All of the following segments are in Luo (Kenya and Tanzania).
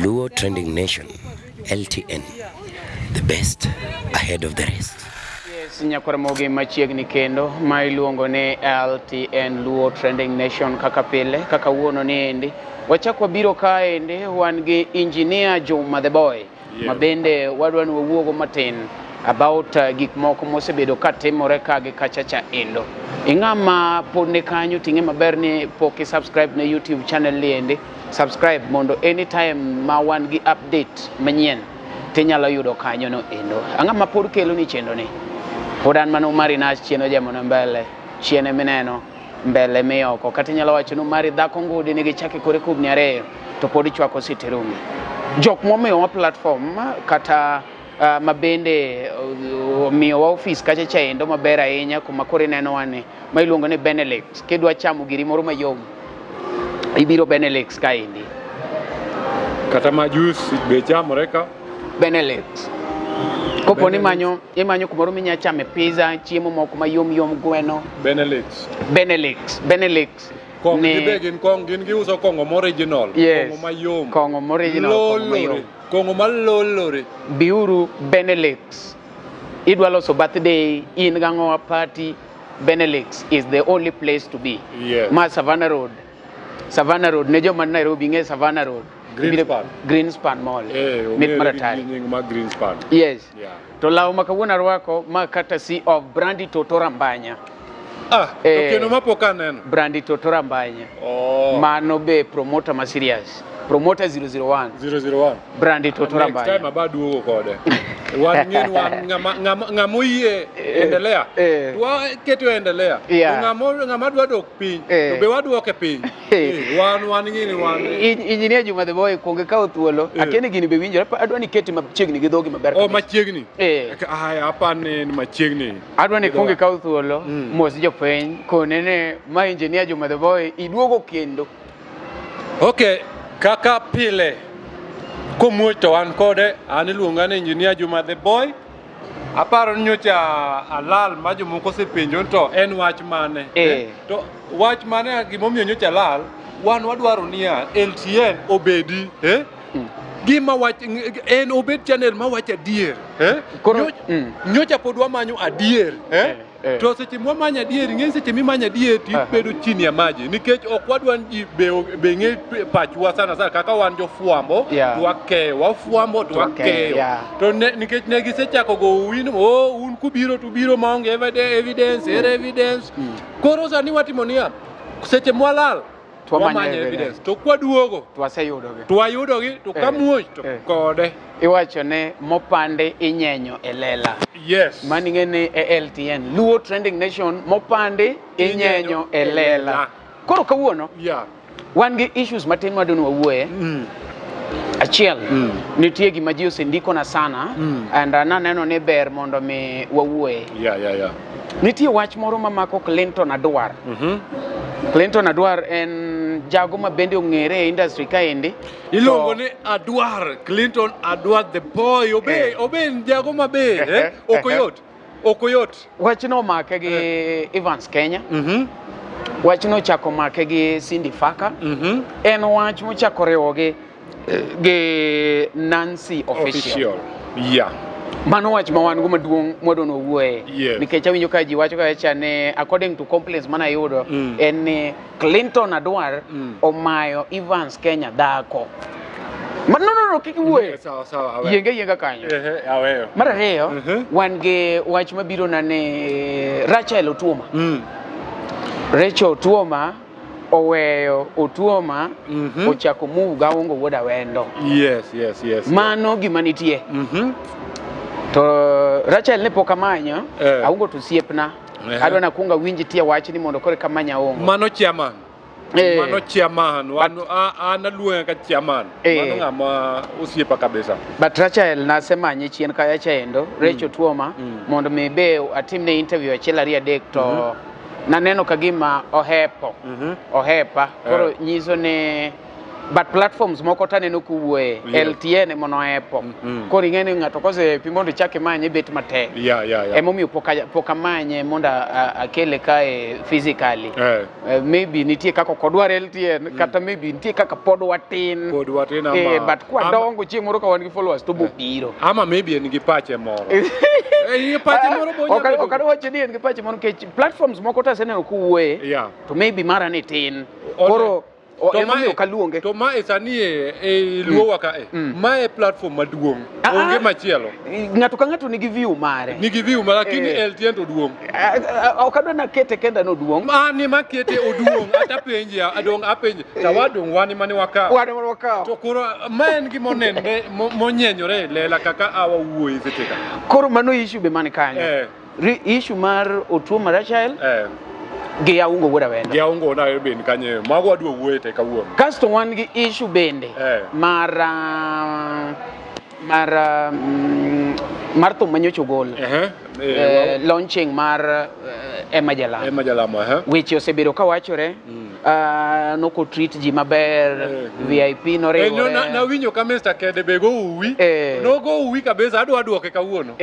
Luo Trending Nation, LTN, the best ahead of the rest. Yes, nyakwamogi machiegni kendo ma iluongo ni LTN Luo Trending Nation kaka pile kaka wuono ni endi wachako biro kaendi wan gi engineer Juma the boy ma bende wadwa ni wawuogo matin about gik moko mosebedo ka timore ka gi kachacha endo ing'ama pod ne kanyo ting'e maber ni pok subscribe na YouTube channel ni endi subscribe mondo anytime ma wan gi update manyien tinyalo yudo kanyo no endo ang'ama pod kelo ni chendo ni podan mano mari na chieno jamono mbele chiene mineno mbele miyoko kata nyalo wacho no mari dhako ngudi nigi chake kore kubni ariyo to pod chwako sitirungi jok momiyo wa platform kata mabende miyo wa office kacha chaendo maber ahinya kuma kore neno wane ma iluongo ni Benelux kidwa chamo giri moro mayom ibiro Benelux kaendi kata ma juice be chamore ka Benelux kopo ni imanyo kumoro minya chame pizza chiemo moko mayom gweno Benelux kong gibe gin kong gin giuso kongo original yes. kongo mayom kongo malolore biuru Benelux idwa loso birthday in gango party Benelux is the only place to be yes. Ma Savannah Road ne joma Nairobi nge Savannah Road Greenspan Mall mit maratari Greenspan yes yeah. To lawo makawuona rwako ma kata si of Brandy Totora Mbanya to keno mapoka neno Brandy Totora Mbanya mano be promoter ma serious promoter 001 Brandy Totora Mbanya next time abaduogo kode wan ngin wan ngamoyie endelea wa keto endelea ngamo dwa dok piny to be waduoke piny wan ngin wan engineer Juma the boy konge ka thuolo akene gini be winjo adwa ni keti machiegni gi dhogi maber machiegni apane machiegni adwa ni konge ka thuolo mos jopiny konene ma engineer Juma the boy iduogo kendo okay kaka pile komuoch to wan kode an iluonga ni engineer Juma the boy aparo nyocha alal ma jomoko sepenjo to en wach mane to wach mane gimomiyo nyocha alal wan wadwaro niya LTN obedi gima wach en obed channel ma wach adier nyocha pod wamanyo adier to seche mwamanyo adier ng'e seche mimanyo adier tibedo chini ya maji nikech ok wadwan ji be ng'e pachwa sana kaka wan jofuambo wafuambo twakeyo to nikech ne gisechako go win un kubiro to biro maonge evidence koro sani watimo niya seche mwalal twamanyo evidence to kwaduogo twayudogi to kamuoch to kode iwacho ne mopande inyenyo elela yes mani ngene LTN Luo Trending Nation mopande inyenyo elela koro kawuono wan gi issues matin madwa wawuoye achiel nitie gima ji osendiko na sana and naneno ni ber mondo mi wawuoye nitie wach moro mamako Clinton Adwar en jago ma bende ong'ere e industry kaendi iluongo ni Clinton Adwar the boy obe jago maber okoyot wachno make gi Evans Kenya wachno chako make gi Cindy Faka en wach mochako riwogi gi Nancy Official mano wach ma wan go maduong' modono wuoye nikech awinjo ka ji wacho kacha ne according to complaints mana yudo en ni Clinton Adwar omayo Evans Kenya dhako no kiki wuoye sawa yenga kanyo aweyo mar ariyo wan gi wach mabiro na ne Rachel Otuoma oweyo Otuoma ochako move gaongo wuoda wendo yes mano gima nitie to Rachel ne pok amanyo aungo to siepna adwa na kunga winji tie wach ni mondo kore kamanya ongo mano chairman wan analuonga ka chairman mano ng'ama osiepa kabisa but Rachel nasemanye chien kaya chaendo Rachel Otuoma mondo mebe atimne interview achiel ariyo adek to naneno kagima ohepa koro nyiso ne but platforms moko taneno kuwuoye LTN mono epo koro ing'eni ng'ato kose pi mondo ichak imanye bet matek emomiyo pok amanye mondo akele kae physically maybe nitie kaka kodwar LTN kata maybe nitie kaka pod watin but kwadongo chieng' moro ka wan gi followers to biro ama maybe en gi pache moro ok adwacho ni en gi pache moro nikech platforms moko taseneno kuwuoye to maybe mara ni tin koro emomiyo kaluonge to ma sani e luowa ka ma e platform maduong' onge machielo ng'ato ka ng'ato nigi view mare lakini LTN to duong' ok adwa nakete kenda no duong' mani makete oduong' ata penji apenji tawadong' wani mane wakawo to koro ma en gi monenre monyenyore lela kaka awawuoyi seche ka koro mano issue be mane kanyo issue mar otuo marachel gi yaungo wuoda wendo gi yaungo na ben kanye mago adwa wuoye te kawuono kasto wan gi issue bende mar thum manyocha ogol launching mar Emma Jalamo weche osebedo kawachore noko treat ji maber VIP noriwore na winjo ka Mr. Kede be go uwi nogo uwi kabisa adwa duoke kawuono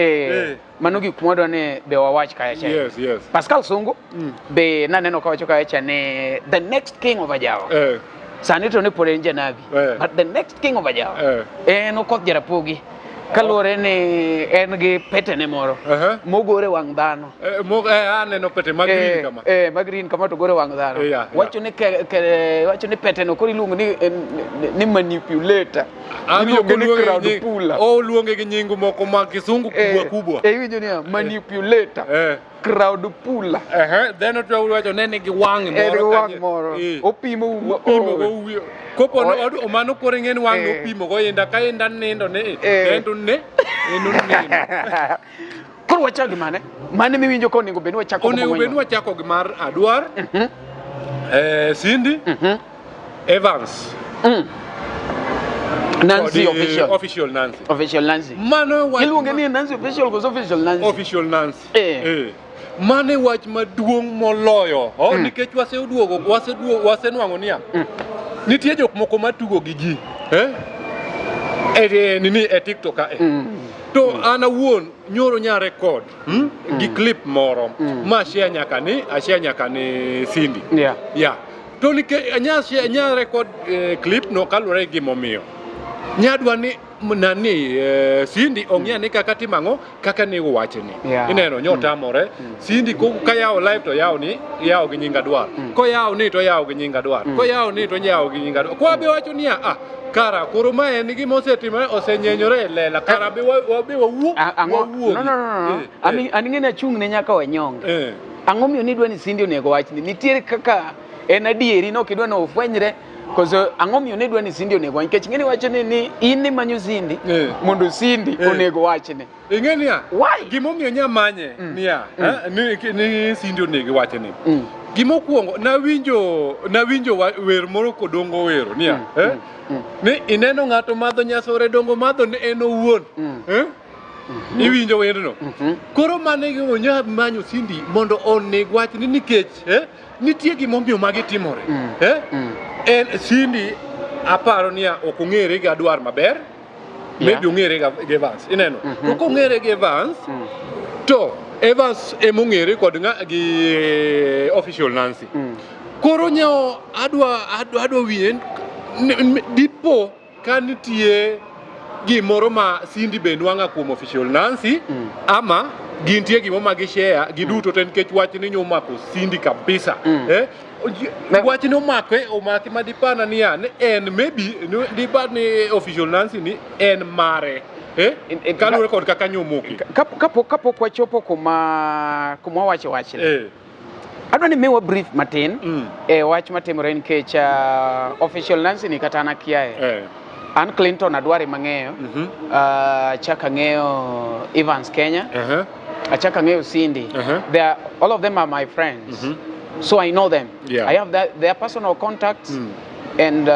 mano gik mwadwa ne be wawach kaya cha yes Pascal Sungu be naneno kawacho kaya cha ne the next king of Ajawa sani to ne pod en janabi but the next king of Ajawa en okoth Jarapogi kaluwore ni en gi petene moro mogore wang' dhano aneno pete magrin kama magrin kama to gore wang' dhano wacho ni peteno koro iluongo ni manipulator iluongo ni crowd puller luonge gi nying moko ma kisungu kubwa iwinjo ni manipulator crowd puller then to wacho ne nigi wang' moro opimo kopo no mano koro ng'en wang' opimo go inda ka inda nindo ne endo ne koro wachako mane miwinjo ko onego bed wachako gi mar Adwar Cindy Evans Nancy official Nancy mano iluonge ni Nancy official goes official Nancy mane wach maduong' moloyo nikech wasenwang'o niya nitie jok moko matugo gi ji e TikTok to an awuon nyoro nya record gi clip moro ma share nyaka ni Cindy to nikech nya record clip no kalure gi momiyo nyadwa ni nani Cindy ong'e ni kaka timang'o kaka ne wachni ineno nyotamore Cindy ka yawo live to yawo gi nyinga Adwar ko yawo ni to yawo gi nyinga Adwar ko yawo ni to yawo gi nyinga Adwar ko be wacho ni kara koro ma en gima osetimore osenyenyore lela kara be wawuo no aning'eni achung' ne nyaka wanyong ang'o miyo ni dwa ni Cindy onego wachni nitiere kaka en adieri no kidwa no ofwenyre kozo ang'o miyo ne dwa ni Cindy onego wach nikech ng'eni wacho ni in ni manyo Cindy mondo Cindy onego wachne ing'eni gimomiyo nyamanye niya ni Cindy onego wachne gimokuongo nawinjo wer moro kodongo wero niya ni ineno ng'ato madho nyasore dongo madho ne en owuon iwinjo wendno koro mane gimonya manyo Cindy mondo onego wachne nikech nitie gimomiyo magitimore en Cindy aparo niya ok ong'ere gi Adwar maber maybe ong'ere gi Evans ineno to kong'ere gi Evans to Evans emong'ere kod gi official Nancy koro nyawo adwa wiye dipo ka nitie gimoro ma Cindy be nwang'a kuom official Nancy ama gintie gimo ma gishare giduto to nikech wachni nyomako Cindy kabisa wachni omake madipana niya ni en maybe dipat ni official Nancy ni en mare kaluwore kod kaka nyomoki kapok wachopo kuma wacho wachni adwa ni miwa brief matin wach matimore nikech official Nancy ni kata anakiaye an Clinton Adwar mang'eyo achaka ng'eyo Evans Kenya achaka ng'eyo Cindy all of them are my friends so I know them I have their personal contacts and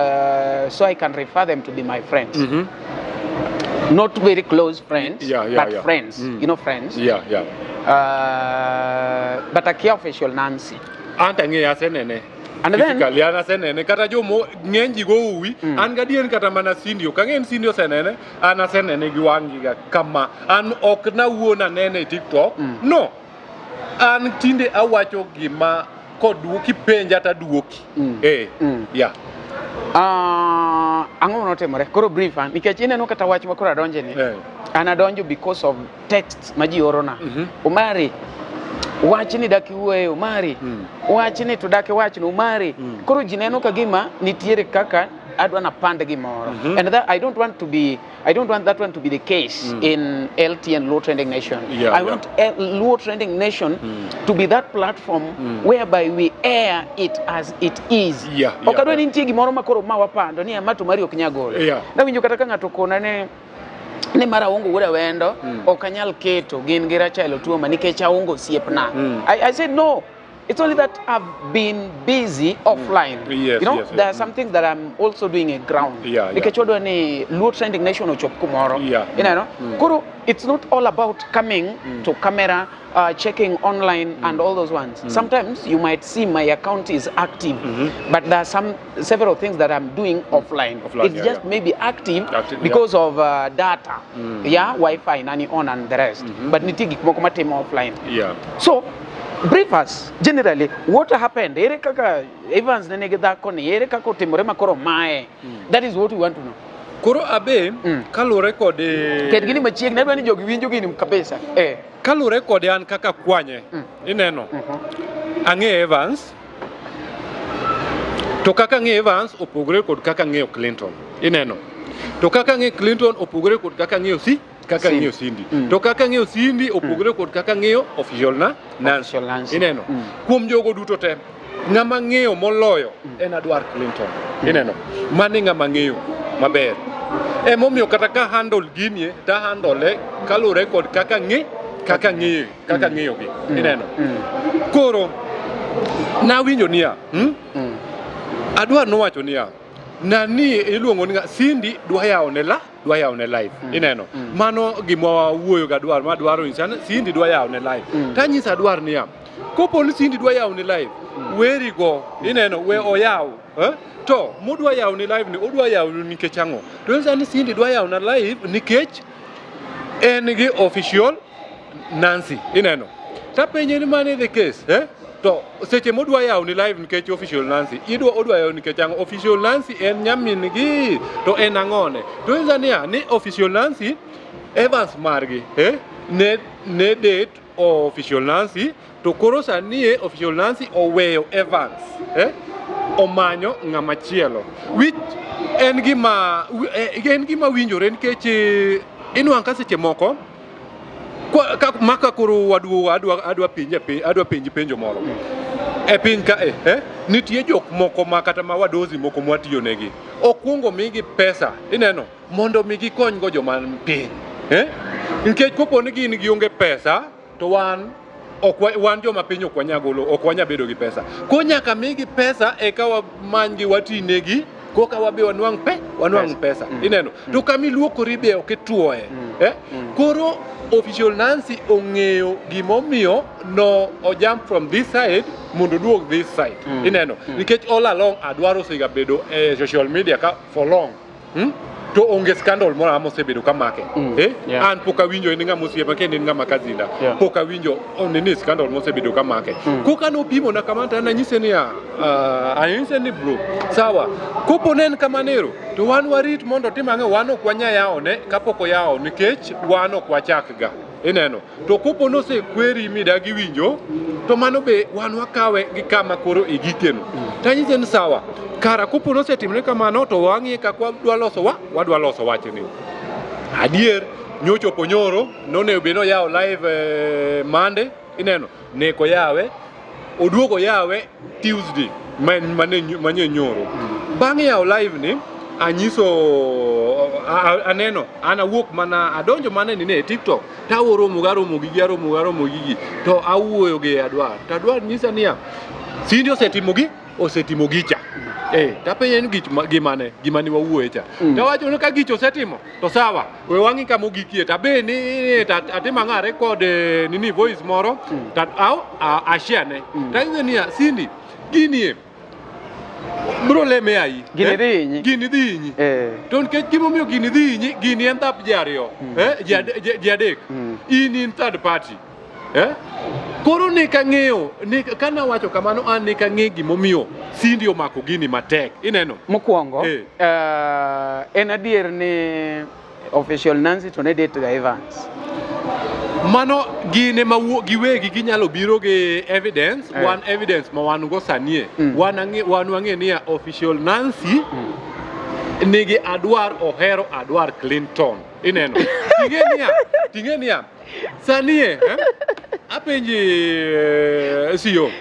so I can refer them to be my friends not very close friends but friends you know friends but akia official Nancy anta ng'eyo asenene And then Kaliana senene kata jomo ng'eny ji go uwi an gadien kata mana Cindy ka ng'en Cindy senene an asenene gi wangi ga kama an ok na wuona nene e TikTok no an tinde awacho gima koduoki penja ta duoki yeah ang'o notimore koro brief an nikech ineno kata wach ma koro adonje ni an adonjo because of text ma ji orona Omari wach ni dak iwuoye Omari wach ni to dak wach no Omari koro ji neno ka gima nitiere kaka adwa na pande gimoro and that I don't want that one to be the case in LTN Low Trending Nation. I want Low Trending Nation to be that platform whereby we air it as it is. Okadwa ni nitie gimoro makoro mawapando ni amato mari ok nyagolo na winjo kata ka ng'ato kona ne mara ongo wuoda wendo okanyal keto gin gi Rachel Otuoma nikech aongo siepna. I said no. It's only that I've been busy offline. There are some things that I'm also doing at ground. Because you're doing Low Trending Nation or Chop tomorrow. Kuro, it's not all about coming to camera, checking online and all those ones. Sometimes you might see my account is active, but there are several things that I'm doing offline. It's just maybe active because of data, Wi-Fi, nani on and the rest. But nitigi kumokoma team offline. So brief us generally what happened. Ere kaka Evans ne negedhako ni ere kaka otimore makoro mae. That is what we want to know. Koro abe kalure kod ket gini machiegni adwa ni jogi winjo gini kabisa. Kalure kod an kaka kwanye ineno ang'e Evans to kaka ng'e Evans opogore kod kaka ng'eyo Clinton ineno to kaka ng'e Clinton opogore kod kaka ng'eyo Cindy to kaka ng'eyo Cindy opogore kod kaka ng'eyo official Nancy ineno kuom jogo duto te ng'ama ng'eyo moloyo en Adwar Clinton ineno mane ng'ama ng'eyo maber emomiyo kata ka handle ginie ta handle kalure kod kaka ng'eyo gi ineno koro nawinjo niya Adwar nowacho niya nani iluongo ni Cindy dwa yawne live ineno mano gima wuoyo ga Adwar ma dwaro insana Cindy dwa yawne live tanyisa Adwar niya kopo ni Cindy dwa yawne live weri go ineno we oyaw to modwa yawne live ni odwa yawne nikech ang'o to insana Cindy dwa yawne live nikech en gi official Nancy ineno tapenye ni mane the case to seche modwa yawne live nikech official Nancy odwa yaw nikech ang'o official Nancy en nyamin gi to en ang'one to insania ni official Nancy Evans margi ne date official Nancy to koro sani official Nancy oweyo Evans omanyo ng'ama chielo which en gima winjore nikech inwang' ka seche moko maka koro adwa penji penjo moro e piny ka nitie jok moko ma kata ma wadozi moko mwatiyo negi okwongo migi pesa ineno mondo migi kony go joma piny nikech kopo ni gin gionge pesa to wan joma piny ok wanya bedo gi pesa ko nyaka migi pesa eka wamany gi wati negi koka wabe wanwang' pesa ineno to kami luokori be ok ituoye koro official Nancy ong'eyo gimomiyo no jump from this side mondo duog this side ineno nikech all along Adwaro sega bedo social media ka for long to onge scandal moro amo sebedo kamake an poka winjo en ng'ama osiepa kendo en ng'ama kazinda poka winjo oneni scandal mosebedo kamake koka no pimo na kamata na nyise ni bro sawa kopo nen kamanero to wan warit mondo timange wan ok wanya yawone kapok oyawo nikech wan ok wachak ga ineno to kopo no se kweri midagi winjo to mano be wan wakawe gi kama koro igikeno tanyise ni sawa kara kopo no se timre kamano to wang'ie kaka wadwa loso wachni adier nyochopo nyoro nonego be no yawo live Monday ineno neko yawe oduogo yawe Tuesday manye nyoro bang'e yawo live ni anyiso aneno awuok mana adonjo mana ni ne TikTok taworomo garomo gigi to awuoyo gi Adwar to Adwar nyisa niya Cindy osetimo gicha tapenye ni gimane wawuoye cha tawacho ni ka gicha osetimo to sawa we wang'i kama ogikie tabe ni atima ng'a record nini voice moro ashare ne tanyise niya Cindy ginie bro leme ai Gini dhi inyi. Gini dhi inyi to nikech gimomiyo gini dhi inyi gini en dhap ji ariyo ji adek in in third party koro nek ang'eyo kana wacho kamano an nek ang'e gimomiyo Cindy omako gini matek ineno mokwongo en adier ni official Nancy to ne date ga Evans mano gine ma giwegi ginyalo biro gi evidence one evidence ma wan go sanie wan wang'e ni official Nancy nigi ohero adwar Clinton ineno ting'e niya sanie apenji siyo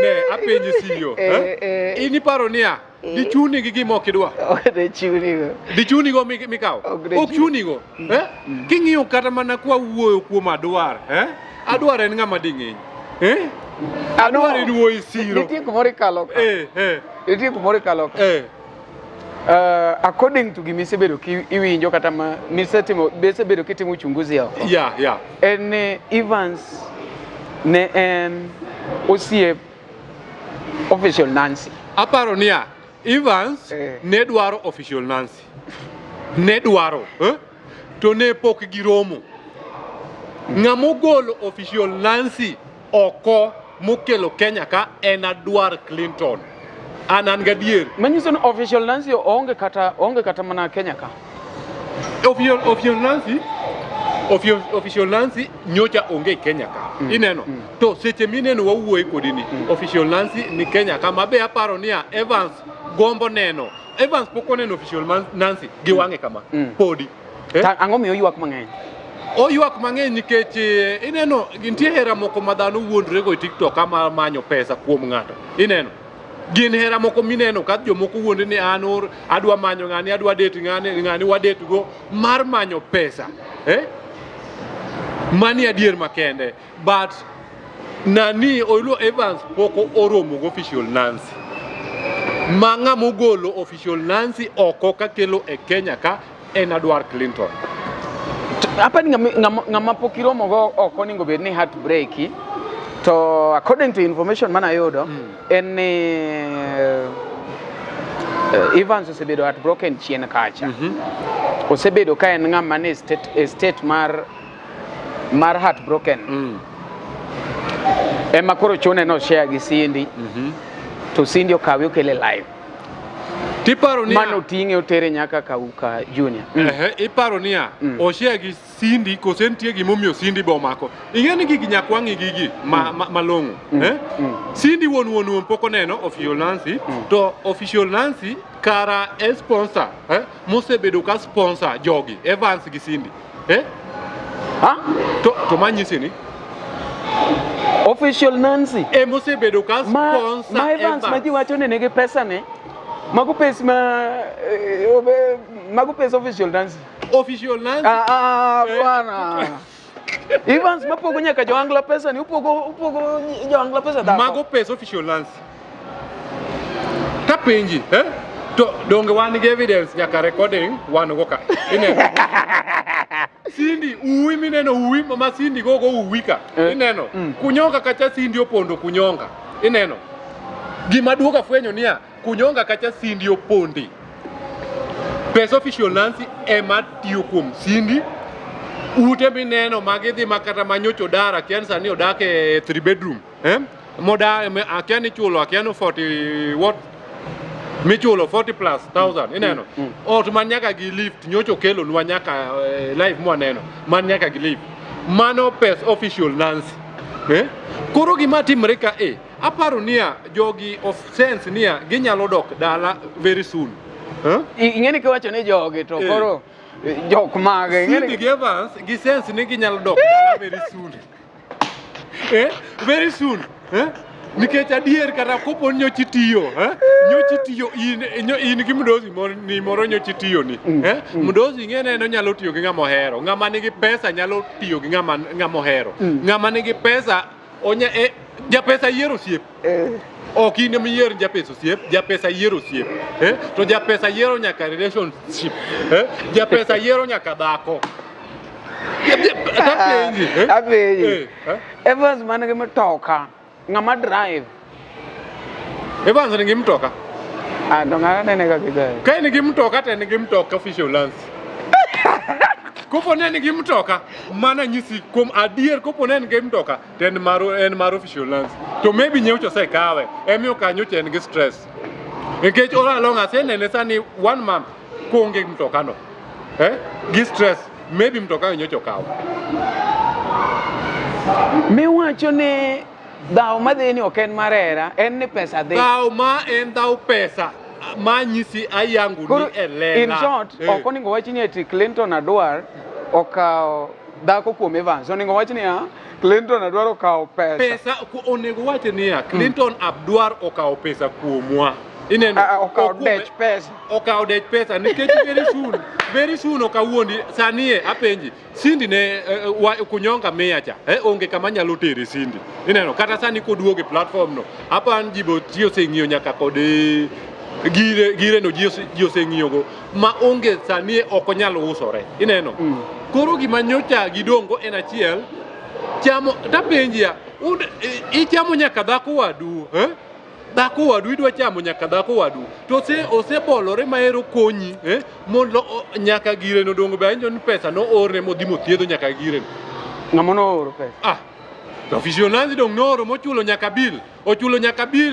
ne apenji siyo ini paro niya dichuni gi gimo kidwa dichunigo mikaw ok chunigo king'iyo kata mana kwa wuoyo kuom adwar adwar en ng'ama ding'eny adwar en wuoyi siro nitie kumoro ikalo according to gimisebedo kiwinjo kata misebedo kitimo uchunguzi oko en ni Evans ne en osiep official Nancy aparo niya Evans ne dwaro official Nancy ne dwaro to ne pok giromo ng'amogolo official Nancy oko mokelo Kenya ka en adwar Clinton an gadier manyiso ni official Nancy onge kata mana Kenya ka official Nancy nyocha onge Kenya ka ineno to seche mineno wawuoye kodini official Nancy ni Kenya ka mabe aparo niya Evans gombo neno Evans pok oneno official Nancy gi wang'e kama podi ang'o miyo ywak mang'eny oywak mang'eny nikech ineno gintie hera moko ma dhano wuondrego e TikTok ama manyo pesa kuom ng'ato ineno gin hera moko mineno ka jomoko wuonde ni an adwa manyo ng'ani adwa date ng'ani wadate go mar manyo pesa mani adier makende but nani Oluo Evans poko oromo go official Nancy manga mogolo official Nancy oko ka kelo e Kenya ka en adwar Clinton apa ni ngama pokiromo go oko ningo bed ni heartbreak to according to information mana yudo en Evans osebedo heartbroken chien kacha osebedo ka en ng'ama ne state mar heartbroken ema koro chune no share gi Cindy to Cindy okawe okele live tiparo niya mano ting'e otere nyaka Kauka Junior iparo niya o share gi Cindy kosen tie gimomiyo Cindy bomako ing'eni gigi nyakwang'i gigi malong'o Cindy wuon poko neno official Nancy to official Nancy kara sponsor mosebedo ka sponsor jogi Evans gi Cindy to manyisi ni official Nancy mosebedo ka sponsor ma Evans ma ji wacho ni nigi pesa ne mago pesa official Nancy bwana Evans mapogo nyaka joangla pesa ni upogo joangla pesa dhako mago pesa official Nancy tapenji to donge wan gi evidence nyaka recording wan go ka ineno Cindy uwi mineno uwi ma Cindy go uwi ka ineno kunyonga kacha Cindy opondo kunyonga ineno gima duoga fwenyo niya kunyonga kacha Cindy opondi pesa official Nancy ema tiyo kuom Cindy ute mineno magidhi makata manyocho dara kian sani odake 3 bedroom moda akiani chulo akiano 40 what michulo 40,000+ ineno ot man nyaka gi lift nyocho kelo nwa nyaka live mwaneno man nyaka gi lift mano pes official Nancy koro gima timre ka aparo niya jogi of sense niya ginyalo dok dala very soon ing'eni kiwacho ni jogi to koro jok mage Cindy gi Evans gi sense ni ginyalo dok dala very soon very soon nikech adier kata kopo nyochi tiyo in gi Mdozi ni moro nyochi tiyo ni Mdozi ng'ene no nyalo tiyo gi ng'ama ohero ng'ama nigi pesa nyalo tiyo gi ng'ama ohero ng'ama nigi pesa japesa yiero osiep ok in miyier japesa osiep japesa yiero osiep to japesa yiero nyaka relationship japesa yiero nyaka dhako apenji Evans manigi mtoka ng'ama drive Evans nigi mtoka Ndongana nene kakidai. Kae nigi mtoka te nigi mtoka official lance. Kopo ne nigi mtoka mana nyisi kuom adier kopo ne nigi mtoka to en mar official lance. To maybe nyocha osekawe. Emiyo kanyo en gi stress. Nikech all along asenene sani 1 month kuonge mtoka no. Gi stress maybe mtoka nyocha okaw. Miwacho ni dhaw madhini ok en marera, en ni pesa dhi. Dhaw ma en dhaw pesa ma nyisi ayangu ni elela. In short, ok onego wach ni eti Clinton adwar okaw dhako kuom Evans. Onego wach ni Clinton adwar okaw pesa. Pesa onego wach ni Clinton adwar okaw pesa kuomwa. Ineno okaw dech pesa. Okaw dech pesa nikech very soon okawuondi sani apenji Sindi ne kunyonga meya cha onge kama nyalo tere Sindi. Ineno kata sani koduoge platform no apan jibo tiyo seng'iyo nyaka kode gire no ji oseng'iyogo ma onge sani ok onyalo usore. Ineno koro gima nyocha gidongo en achiel chamo tapenjia ichamo nyaka dhako wadu dhako wadu idwa chamo nyaka dhako wadu to osebolore maero konyi mondo nyaka gire no dongo banjo ni pesa no orne modhi mothiedho nyaka gire ng'ama no oro pesa official Nancy dong noro mochulo nyaka bill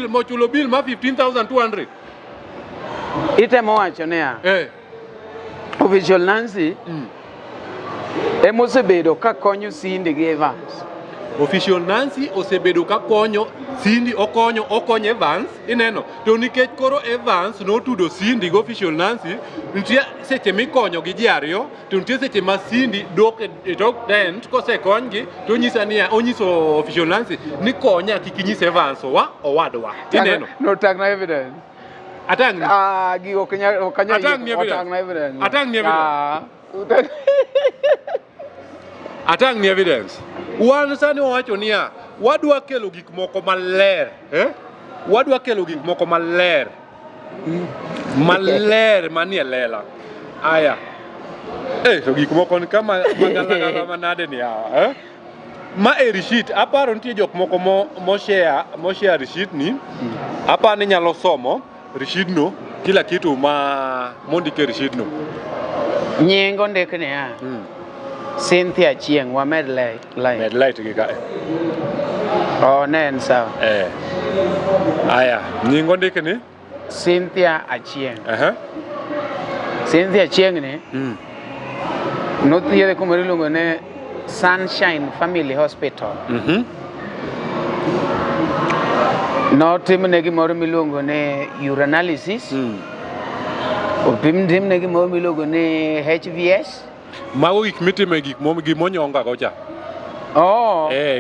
mochulo bill ma 15,200 itemo wacho ne official Nancy emosebedo ka konyo Sindi gi Evans. Official Nancy osebedo ka konyo Sindi okonyo Evans. Ineno to nikech koro Evans notudo Sindi go official Nancy nitie seche mikonyo gi ji ariyo to nitie seche ma Sindi dok e tok tent kosekonygi to nyisa ni onyiso official Nancy ni konya kik inyis Evans owadwa. Ineno no tag na evidence atang gi okanya atang ni evidence atang ni evidence. Wan sani wacho niya wadwa kelo gik moko maler wadwa kelo gik moko maler manie lela aya to gik moko ni kama magala manade ni hawa ma receipt aparo nitie jok moko mo share receipt ni apa ni nyalo somo receipt no kila kitu mondike receipt no nyingo ndikne Cynthia Chieng wa med light gi ka nen sawa aya nyingo ndikne Cynthia Achieng Cynthia Chieng ni nothiedhe kuma iluongo ne Sunshine Family Hospital. Notimne gimoro miluongo ne urinalysis. Opimne gimoro miluongo ne HVS. Mago gik mitime gimonyonga go cha.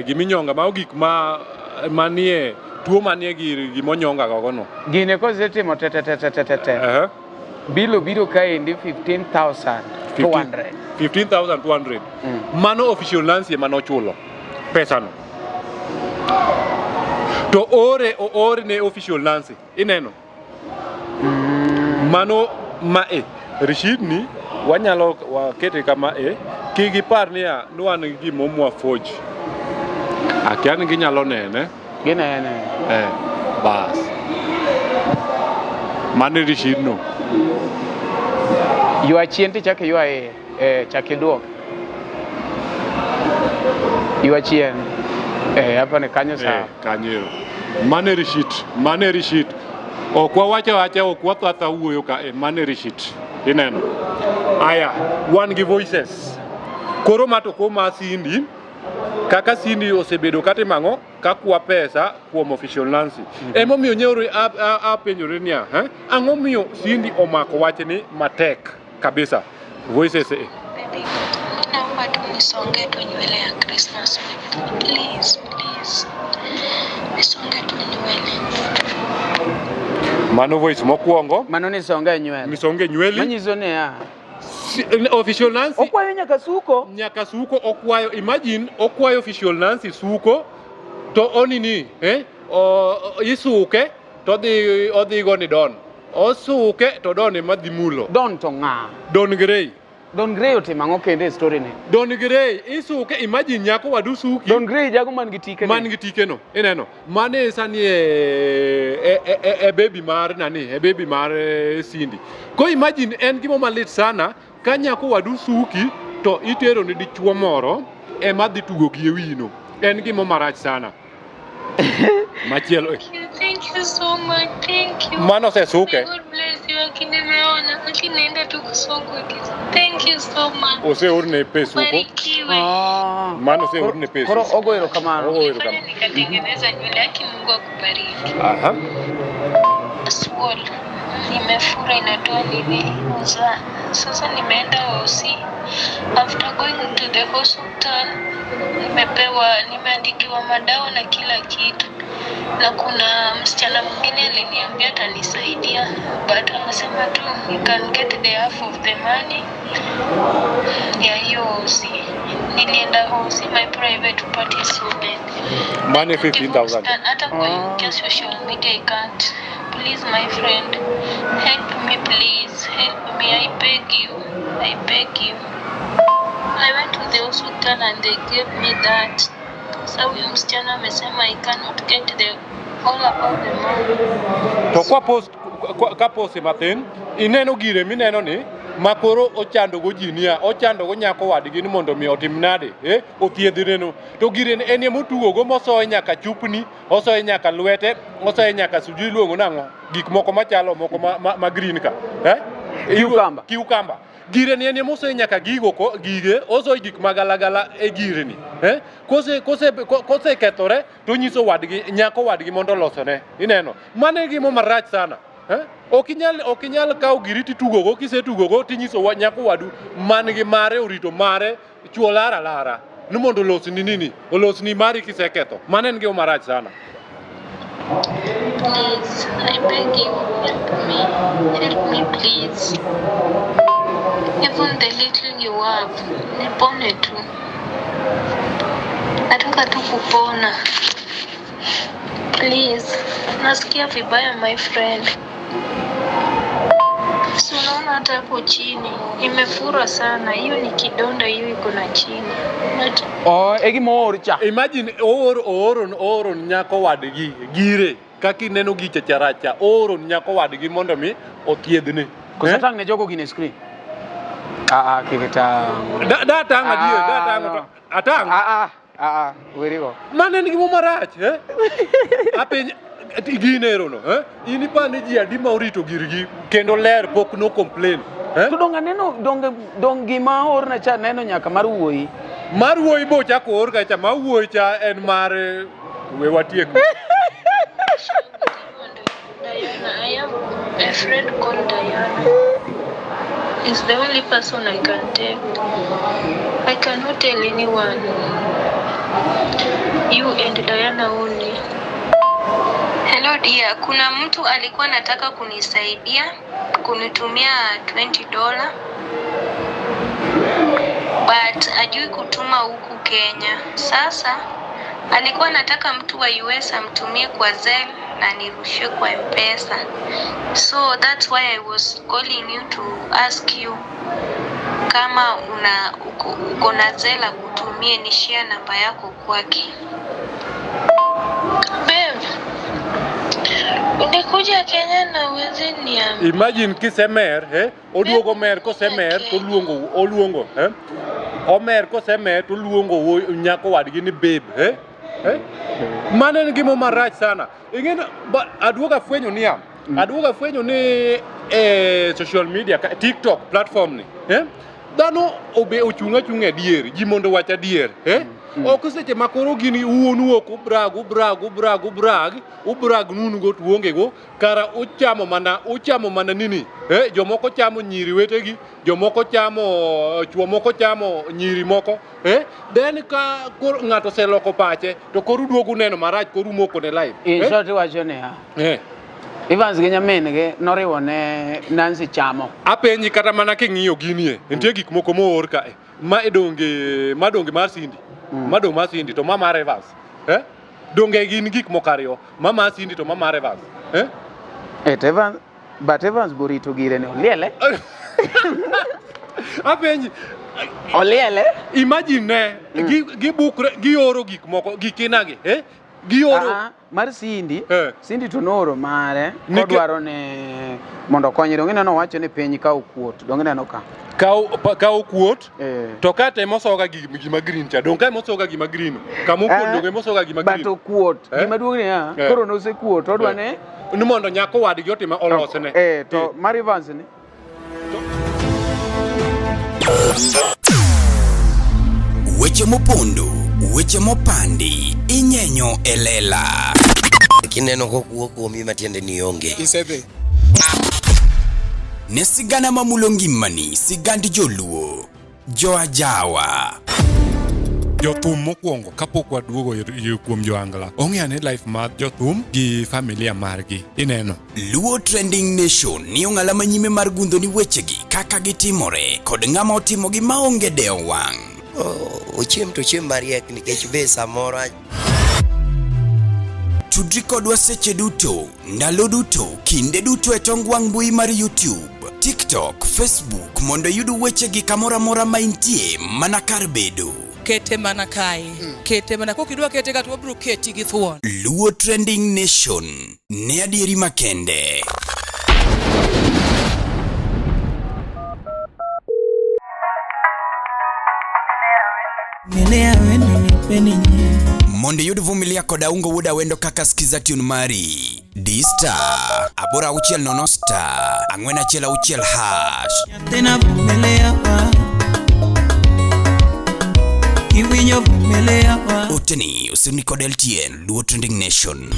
Giminyonga mago gik manie tuo manie gimonyonga go no. Gine kosetimo te. Biro kaendi 15,200. 15,200. Mano official Nancy mano chulo pesa no. To ore ne official Nancy. Ineno. Mano receipt ni wanyalo wakete kama kigipar niya nuan gimomwa forge. Akiani ginyalo nene. Ginene. Bas. Mane receipt no. Ywa chien ti chake ywa chake duok. Ywa chien. Hapa ni kanyo sawa. Kanyero. Mane receipt. Okwa wacha okwa thata wuoyo ka mane receipt. Ineno. Aya, wan gi voices. Koro mato koma Sindi kaka Sindi osebedo kate mango kakwa pesa kuom official Nancy. Emomiyo nyoro apenjore niya, ang'o miyo Sindi omako wachni matek kabisa. Voices naomba tu nisonge tu nywele ya Christmas please nisonge tu nywele. Mano voice mokwongo. Mano nisonge nywele. Nisonge nywele. Manyiso ne official Nancy okwayo nyaka suko okwayo. Imagine okwayo official Nancy suko to onini isuke to odhi go ni Don. Osuke to Don ema dhi mulo. Don to ng'a? Don Grey. Don Gray otimang'o kende story ni. Don Gray isuke, imagine nyako wadu suki. Don Gray jago man gi tike. Man gi tike no, ineno. Mane sani e baby mar nani, e baby mar Cindy. Ko imagine en gimo malit sana ka nyako wadu suki to itero ni dichuo moro e madhi tugo gi ewino. En gimo marach sana. Machielo. Thank you so much. Thank you. Mano se suke. God bless you. Akinimeona. Akinienda tu kusongo kitu. Thank you so much. Ose urne pesuko. Barikiwe. Mano se urne pesuko. Koro ogoero kamano. Nilifanya nikatengeneza nywele yake, Mungu akubariki. Aha. Swole. Nimefura inatoa nini? Sasa nimeenda hosi. After going to the hospital, nimeandikiwa madawa na kila kitu. Na kuna msichana mwingine aliniambia atanisaidia, but anasema tu you can get the half of the money ya hiyo hosi. Nilienda hosi, my private party student. Money 15,000. Hata kwa social media I can't. Please my friend, help me please, help me, I beg you, I beg you. I went to the hospital and they gave me that. So huyo msichana amesema I cannot get the all about the money. To ka post matin ineno gire mineno ni makoro ochando go jinia, ochando go nyako wadgi ni mondo mi otim nade, othiedhireno. To gire en motugo go mosoe nyaka chupni, osoe nyaka lwete, osoe nyaka sujui luongo nang'o, gik moko machalo moko ma green ka, kiukamba. Gire ni mosoe nyaka gigo ko gige, osoe gik magalagala e gire ni, kose kethore to nyiso wadgi, nyako wadgi mondo losone. Ineno, mane gimo marach sana. Okinyal kawo giri titugo go, kisetugo go tinyiso nyako wadu man gi mare orito mare chuo lara ni mondo olosni nini, olosni mari kiseketho. Mane en gimo marach sana. Please, I beg you, help me please. Even the little you have, nipone tu. Nataka tu kupona. Please, nasikia vibaya my friend. Unaona hata hapo chini imefura sana, hiyo ni kidonda, hiyo iko na chini. Egimoorcha. Imagine oro nyako wadgi gire kaki neno giche characha, oro nyako wadgi mondo mi othiedhne. Kusatang ne jogo gine screen. Kikita. Da tang adiyo, da tang atang. Werigo. Mane en gimo marach, Apeny ginero no, ini pa ni ji adi ma orito girgi kendo ler pok no complain. To donga neno dongi ma orna cha neno nyaka mar wuoyi. Mar wuoyi bo chako or ka cha ma wuoyi cha en mar we watiek. Diana, I have a friend called Diana. He's the only person I can tell. I cannot tell anyone. You and Diana only. Hello dear, kuna mtu alikuwa anataka kunisaidia, kunitumia $20. But ajui kutuma huku Kenya. Sasa alikuwa anataka mtu wa US amtumie kwa Zelle na nirushie kwa M-Pesa. So that's why I was calling you to ask you kama uko na Zelle kutumie, nishia namba yako kwake. Babe, unikuja Kenya na uweze niambia. Imagine kisemer, oduogo mer kosemer to oluongo, omer kosemer to luongo nyako wadgi ni babe, Mane en gimo marach sana. Ing'eno aduoga fwenyo niya, aduoga fwenyo ni social media, TikTok platform ni, dhano obe ochung' adier, ji mondo wach adier, ok seche makoro gini uonu ok ubrag nunu go tuonge go kara uchamo mana nini, jomoko chamo nyiri wetegi, jomoko chamo chuo moko chamo nyiri moko, then ka ng'ato seloko pache to koro duogo neno marach koro moko ne live. In short wacho ne Evans gi nyamin noriwo ne Nancy chamo. Apenyi kata mana king'iyo ginie, nitie gik moko moor kae ma donge mar Cindy. Madong mar Cindy to mama Evans. Donge gin gik mokariyo, mama Cindy to mama Evans. Evans, but Evans borito gire ne oliele. Apenji Oliele? Imagine gibukre gioro gik moko gikinagi gioro mar Sindi to noro mare odwaro ne mondo konyre ngene no wacho ni piny ka okuot dong neno ka okuot to kate mosoga gima green cha dong ka mosoga gima green kama okuot dong mosoga gima green but okuot gima duong ni koro no sekuot odwa ne ni mondo nyako wadgi otima olosene to Mary Vance ni weche mopondo weche mopandi inyenyo elela kineno kokuo kuomi matiende ni onge isebe ne sigana mamulo ngimani sigand joluo joajawa jothum mokwongo kapok waduogo kuom joangla ong'eane life mar jothum gi familia margi ineno Luo Trending Nation ni ong'ala manyime mar gundho ni wechegi kaka gitimore kod ng'ama otimogi maonge deo wang' ochiem to chiem mariek nikech be samoro tudri kodwa seche duto ndalo duto kinde duto e tong wang' mbui mar YouTube TikTok Facebook mondo yud wechegi kamora mora maintie mana kar bedo kete mana kae kete mana kokidwa kete gato wabro keti gi thuon Luo Trending Nation ne adieri makende mondo yud vumilia koda ungo wuda wendo kaka skiza tune mari D-Star abora uchiel nono star angwena chela uchiel hash tena vumilia wa kiwinyo vumilia wa uteni usini kod LTN Luo Trending Nation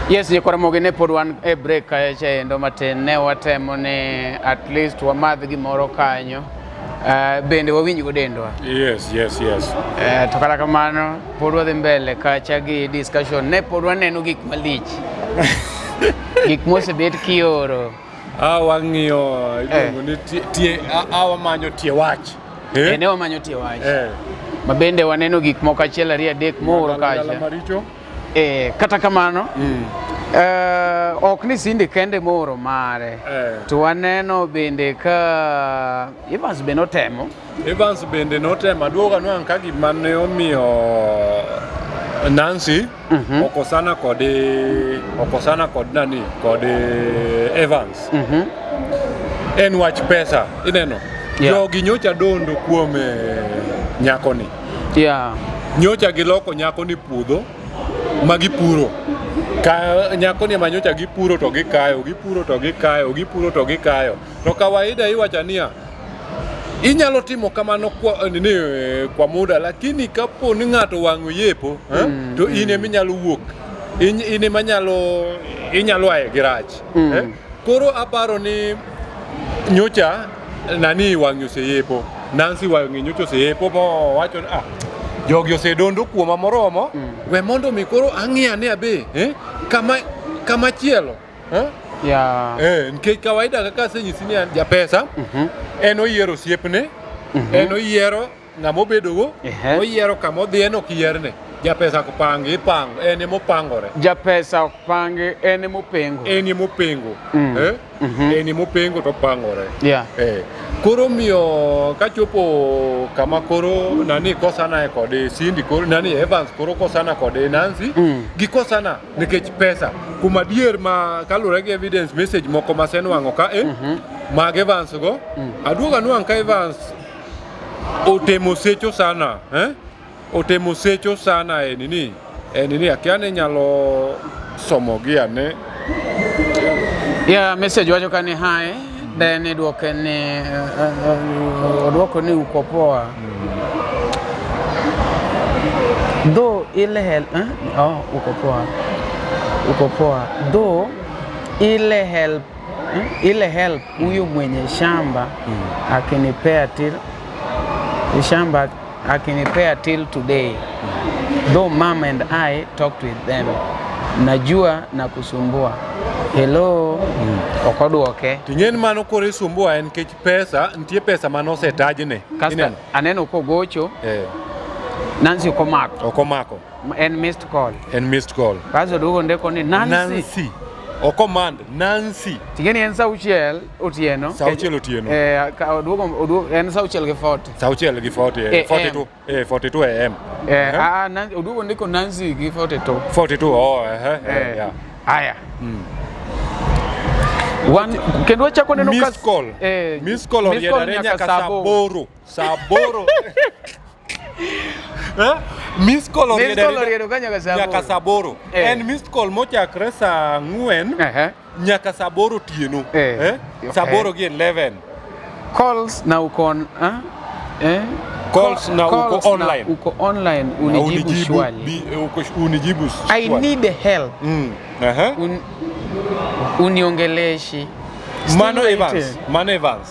Yes, yekora mogene pod wan e break kaeche endo matin ne watemo ne at least wamadh gimoro kanyo bende wawinj go dendwa. Yes. To kata kamano pod wadhi mbele kacha gi discussion ne pod waneno gik malich. Gik mosebet kioro. Wang'iyo iluongo ni tie wamanyo tie wach. Ne wamanyo tie wach. Ma bende waneno gik moko achiel ariyo adek mooro kacha. Kata kamano ok ni Sindi kende moro mare to waneno bende ka Evans bende notemo aduoga nwang' ka gima ne omiyo Nancy okosana kod nani kod Evans en wach pesa ineno jogi nyocha dondo kuom nyakoni nyocha giloko nyakoni puodho magipuro ka nyakoni manyocha gipuro to gikayo to kawaida iwachania inyalo timo kamano kwa muda lakini kapo ni ng'ato wang'o yepo to ine minyalo wuok ine inyalo aye girach koro aparo ni nyocha nani wang'o seyepo Nancy wang'o nyocha seyepo bo wacho jogi osedondo kuoma moromo we mondo mi koro ang'iyane abe kama chielo nikech kawaida kaka senyisi ni ja pesa en oyiero siepne en oyiero ng'ama obedogo oyiero kama odhieno ok yierne ja pesa ok pangi ipango en emopangore ja pesa ok pangi en emopengo to pangore koro miyo kachopo kama koro nani kosana kod Sindi koro nani Evans koro kosana kod Nancy gikosana nikech pesa kuma dier ma kalure gi evidence message moko masenwang'o ka mag Evans go aduoga nwang' ka Evans otemo secho sana nini akiane nyalo somo gi ane message wacho kani hai then idwoke ni odwoko ni uko poa though ile though ile help huyu mwenye shamba akinipea till today though mom and I talked with them najua na kusumbua hello okodwoke tingen mano kore sumbua en kech pesa ntie pesa mano setajne kasta aneno kogocho Nancy okomako en missed call kaso dugo ndeko ni Nancy command Nancy. Tigeni en sauchiel otieno. Sauchiel otieno. Oduogo en sauchiel gi 40. Sauchiel gi 40, 42, 42 AM. Oduogo ndiko Nancy gi 42. 42, yeah. Aya. Kendo wachako neno Miss call oriedore nyaka saboro. Miss call oriedore nyaka saboro. En miss call mochakre saa 4 nyaka saboro tieno. Saboro gi 11. Calls na ukon Calls na uko online. Uko online unijibu swali. Unijibu swali. I need help. Uniongeleshi. Mano Evans.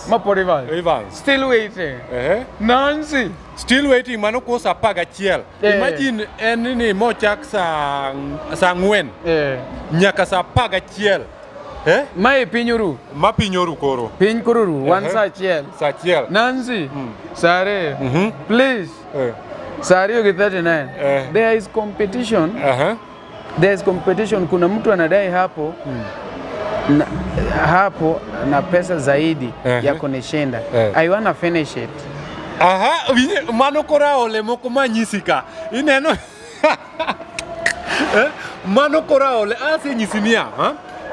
Mapo Evans. Still waiting. Nancy. Still waiting. Mano kosa paga chiel. Imagine ni mochak sa 4. Nyaka sa paga chiel. Mae pinyoru. Ma pinyoru koro. Piny koruru. One sa chiel. Sa chiel. Nancy. Sare. Please. Sare yogi 39. There is competition. There is competition. Kuna mtu anadai hapo. Hapo na pesa zaidi ya kunishinda. I wanna finish it. Mano kora ole moko manyisika. Ineno. Mano kora ole ase nyisinia,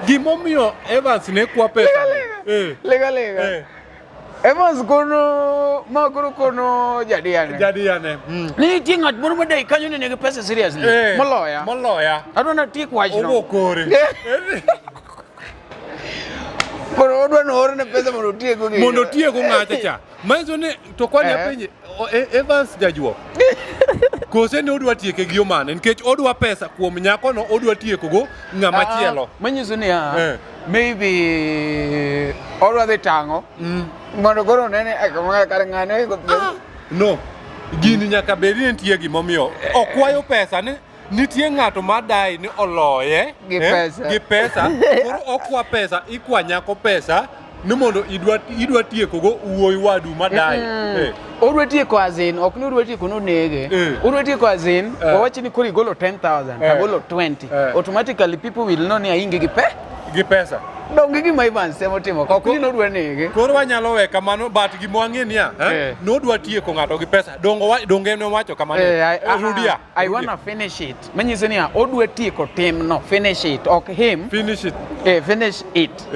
Gimomiyo Evans ne kwa pesa. Lega. Evans kono jadiane. Ni tingat moro madai kanyo ne pesa seriously. Moloya. Adona tik wach no. Obokore. Koro odwa no orne pesa mondo tiego ng'acha cha. Manzo ne to kwani apenje Evans jajuo. Kose ne odwa tieke gi omane nikech odwa pesa kuom nyako no odwa tieko go ng'ama chielo. Manyiso ni maybe odwa dhi tango. Mondo koro nene kar ng'ane go. No. Gini nyaka bedi nitie gimomiyo okwayo pesa ne nitie ng'ato madai ni oloye gi pesa koro okwa pesa ikwa nyako pesa ni mondo idwa tieko go uoyi wadu madai. Odwa tieko azin ok ni odwa tieko no nege. Odwa tieko azin wawachi ni koro igolo 10,000 agolo 20 automatically people will know ni ainge gi pesa. Donge gima Ivan semo timo ok ni odwa nege. Koro wanyalo we kamano but gimo ang'e niya nodwa tieko ng'ato gi pesa donge ne wacho kamano. Rudia. I wanna finish it. Manyiso ni odwa tieko tim no finish it ok him. Finish it. Finish it.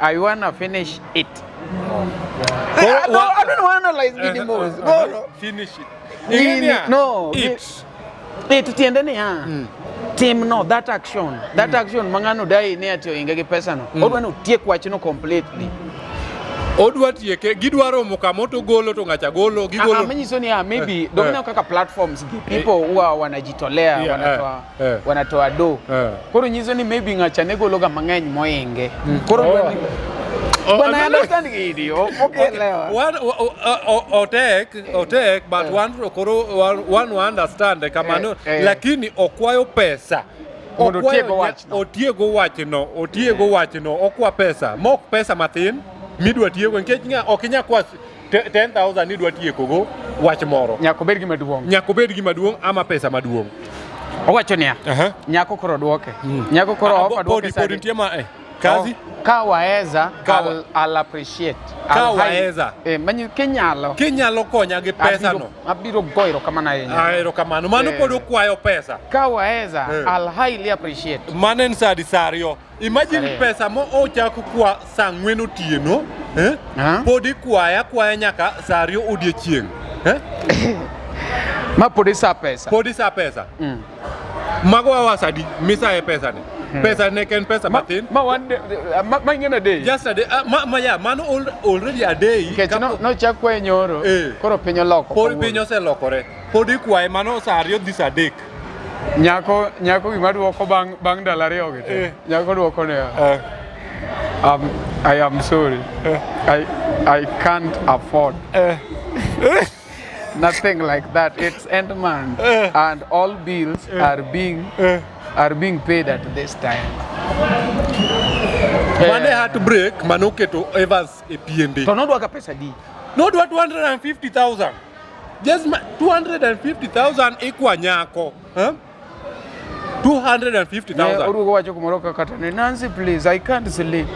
I wanna finish it. I don't want to analyze the most. Finish it. No. It tiende ni team no that action mangano dai ne atio inge gi pesa no odwa no tiek wach no completely. Odwa tieke gidwaro mokamoto golo to ngacha golo gigolo. Amenyiso ni maybe domina kaka platforms people huwa wanajitolea wanatoa do. Koro nyiso ni maybe ngacha ne golo ga mang'eny moinge. Koro when I understand it, okay, but one understand kamano, lakini okwayo pesa. Otiego wachno, okwa pesa. Mok pesa mathin, midwa tiego, nkech okinya kwa 10,000 nidwa tieko go wach moro. Nyako bed gi maduong' ama pesa maduong'. Owacho niya, nyako koro duoke. Nyako koro ofa duoke sa. Kazi? Kawaeza, I'll appreciate. Kawaeza. Manyi kenyalo konya gi pesa no. Abiro goiro kamana yenya. Aero kamano. Mano pod okwayo pesa. Kawaeza, I'll highly appreciate. Manen sadi sario. Imagine pesa mo ochako kwa saa 4 otieno, pod ikwaya nyaka sario odiechieng'. Ma pod isa pesa. Mago wasadi misa pesa ni. Pesa ne ken pesa matin. Ma one day, ma ingena day. Just a day. Mano already a day. No chakwa nyoro. Koro pinyo loko. Pinyo se lokore. Podi kwae mano sario this a day. Nyako gima duoko bang dalari ogete. Nyako duoko ne. I am sorry. I can't afford. Nothing like that. It's end month and all bills are being paid at this time. Money had to break, manoke to Evans a PND. So not work pesa di. Not what 250,000. Just 250,000 equal nyako. 250,000. Oduogo wacho kumoro kata ni Nancy please I can't sleep.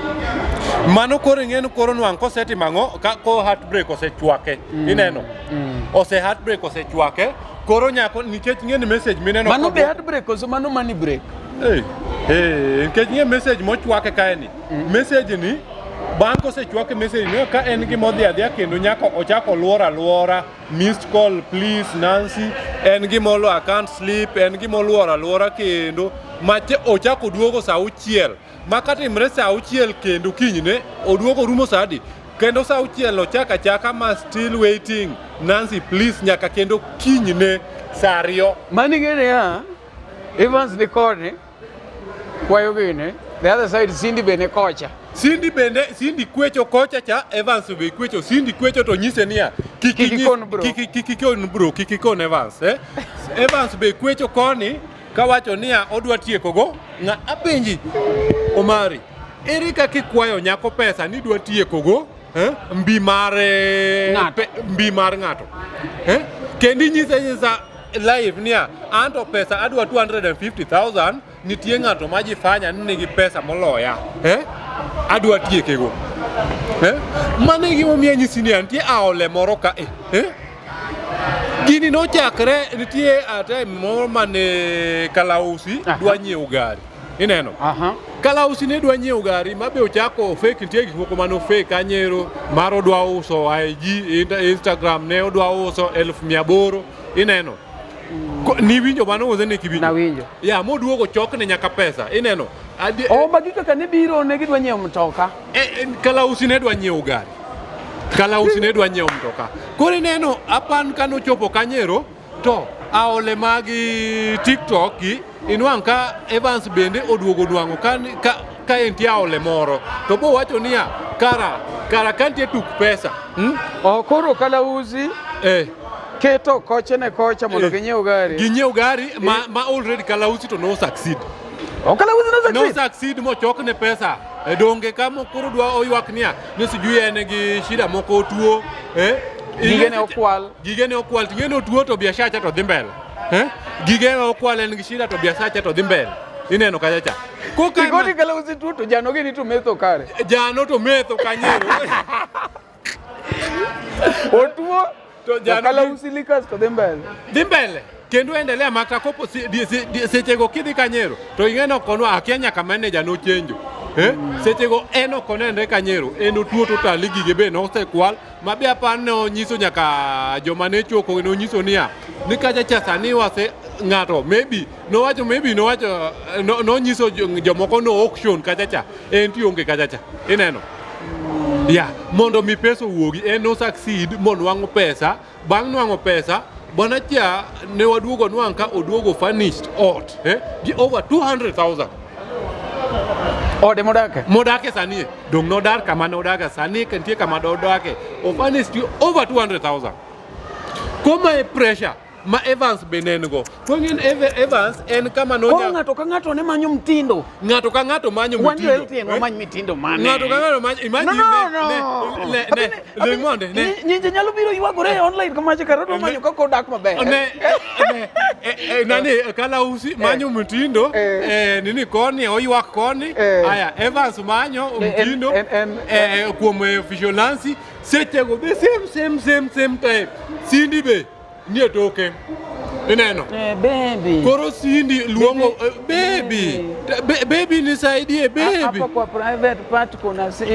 Mano koro ing'eno koro nwang' kosetimo ang'o ko heartbreak osechwake ineno heartbreak osechwake koro nyako nikech ng'eni message mineno mano be heartbreak koso mano money break nikech ng'e message mochwake kae ni message ni bang' kosechwake message ni ka en gima odhi adhiya kendo nyako ochako luora missed call please Nancy en gima olo I can't sleep en gima oluora kendo mache ochako duogo saa 6 makatimre saa 6 kendo kinyne oduogo rumo saa adi kendo saa 6 ochaka ma still waiting Nancy please nyaka kendo kinyne saa 2 mani ngene ya Evans de Corne kwayo gine the other side Cindy bene kocha Cindy kwecho kocha cha Evans be kwecho Cindy kwecho to nyise niya kikikon Evans Evans be kwecho koni kawacho niya odwa tiekogo ng'a apenji Omari ere kaka ikwayo nyako pesa ni dwa tiekogo mbi mar ng'ato kendi nyisa live niya anto pesa adwa 250,000 nitie ng'ato majifanya ni nigi pesa moloya adwa tiekego mano e gimomiyo nyisi niya nitie aole moro ka gini nochakre nitie time moro mane Kalausi dwa nyiewo gari ineno Kalausi ne dwa nyiewo gari mabe ochako fake nitie gik moko mano fake kanyero mar odwa uso IG Instagram ne odwa uso 1,800 ineno ni winjo mano uze ne kiwinjo na winjo ya moduogo chokne nyaka pesa ineno magi kaka ne biro ne gidwa nyiewo mtoka Kalausi ne dwa nyiewo gari Kalausi ne dwa nyiewo mtoka koro ineno apan kano chopo kanyero to aole magi TikTok gi inwang' ka Evans bende oduogo nwang'o ka entie aole moro to bo wacho niya kara kantie tuk pesa koro Kalausi keto koche ne kocha mondo ginyiew gari ma already Kalausi to no succeed Kalausi no succeed mochokne pesa donge kama koro dwa oywak niya ni sijui en gi shida moko tuo gigene okwal tingeno tuo to biashara cha to dhi mbele gigene okwal en gi shida to biashara cha to dhi mbele ineno kachacha koni Kalausi tuo to jano gini to metho kare jano to metho kanyero otuo to Kalausi likas to dhi mbele kendo endelea makta kopo sechego kidhi kanyero to ing'eno konwa akia nyaka manager no chenjo sechego eno konendre kanyero eno tuo totally gige be no sekwal mabe apan no nyiso nyaka joma ne choko no nyiso niya ni kacha cha sani wase ng'ato no nyiso jomoko no auction kacha cha en tionge kacha cha ineno mondo mi pesa wuogi en no succeed mondo wango pesa bang' nwango pesa bwana cha ne waduogo nwang' ka oduogo furnished ot gi over 200,000 ode modake sani dong nodar kama nodake sani kentie kama dodake o furnished over 200,000 koma e pressure ma Evans benengo kong'en Evans en kama nonya ng'ato ka ng'ato ne manyo mtindo ng'ato ka ng'ato manyo mtindo many mitindo mane ng'ato ka ng'ato manyo imagine ne ngonde nyinyi nyalo biro ywagore online kama chakaro manyo ka kodak maber nani Kalausi manyo mtindo nini koni oywak koni aya Evans manyo mtindo kuom vigilance sechego be same time Cindy be nie toke ineno baby koro Cindy luongo baby nisaidie baby hapa kwa private part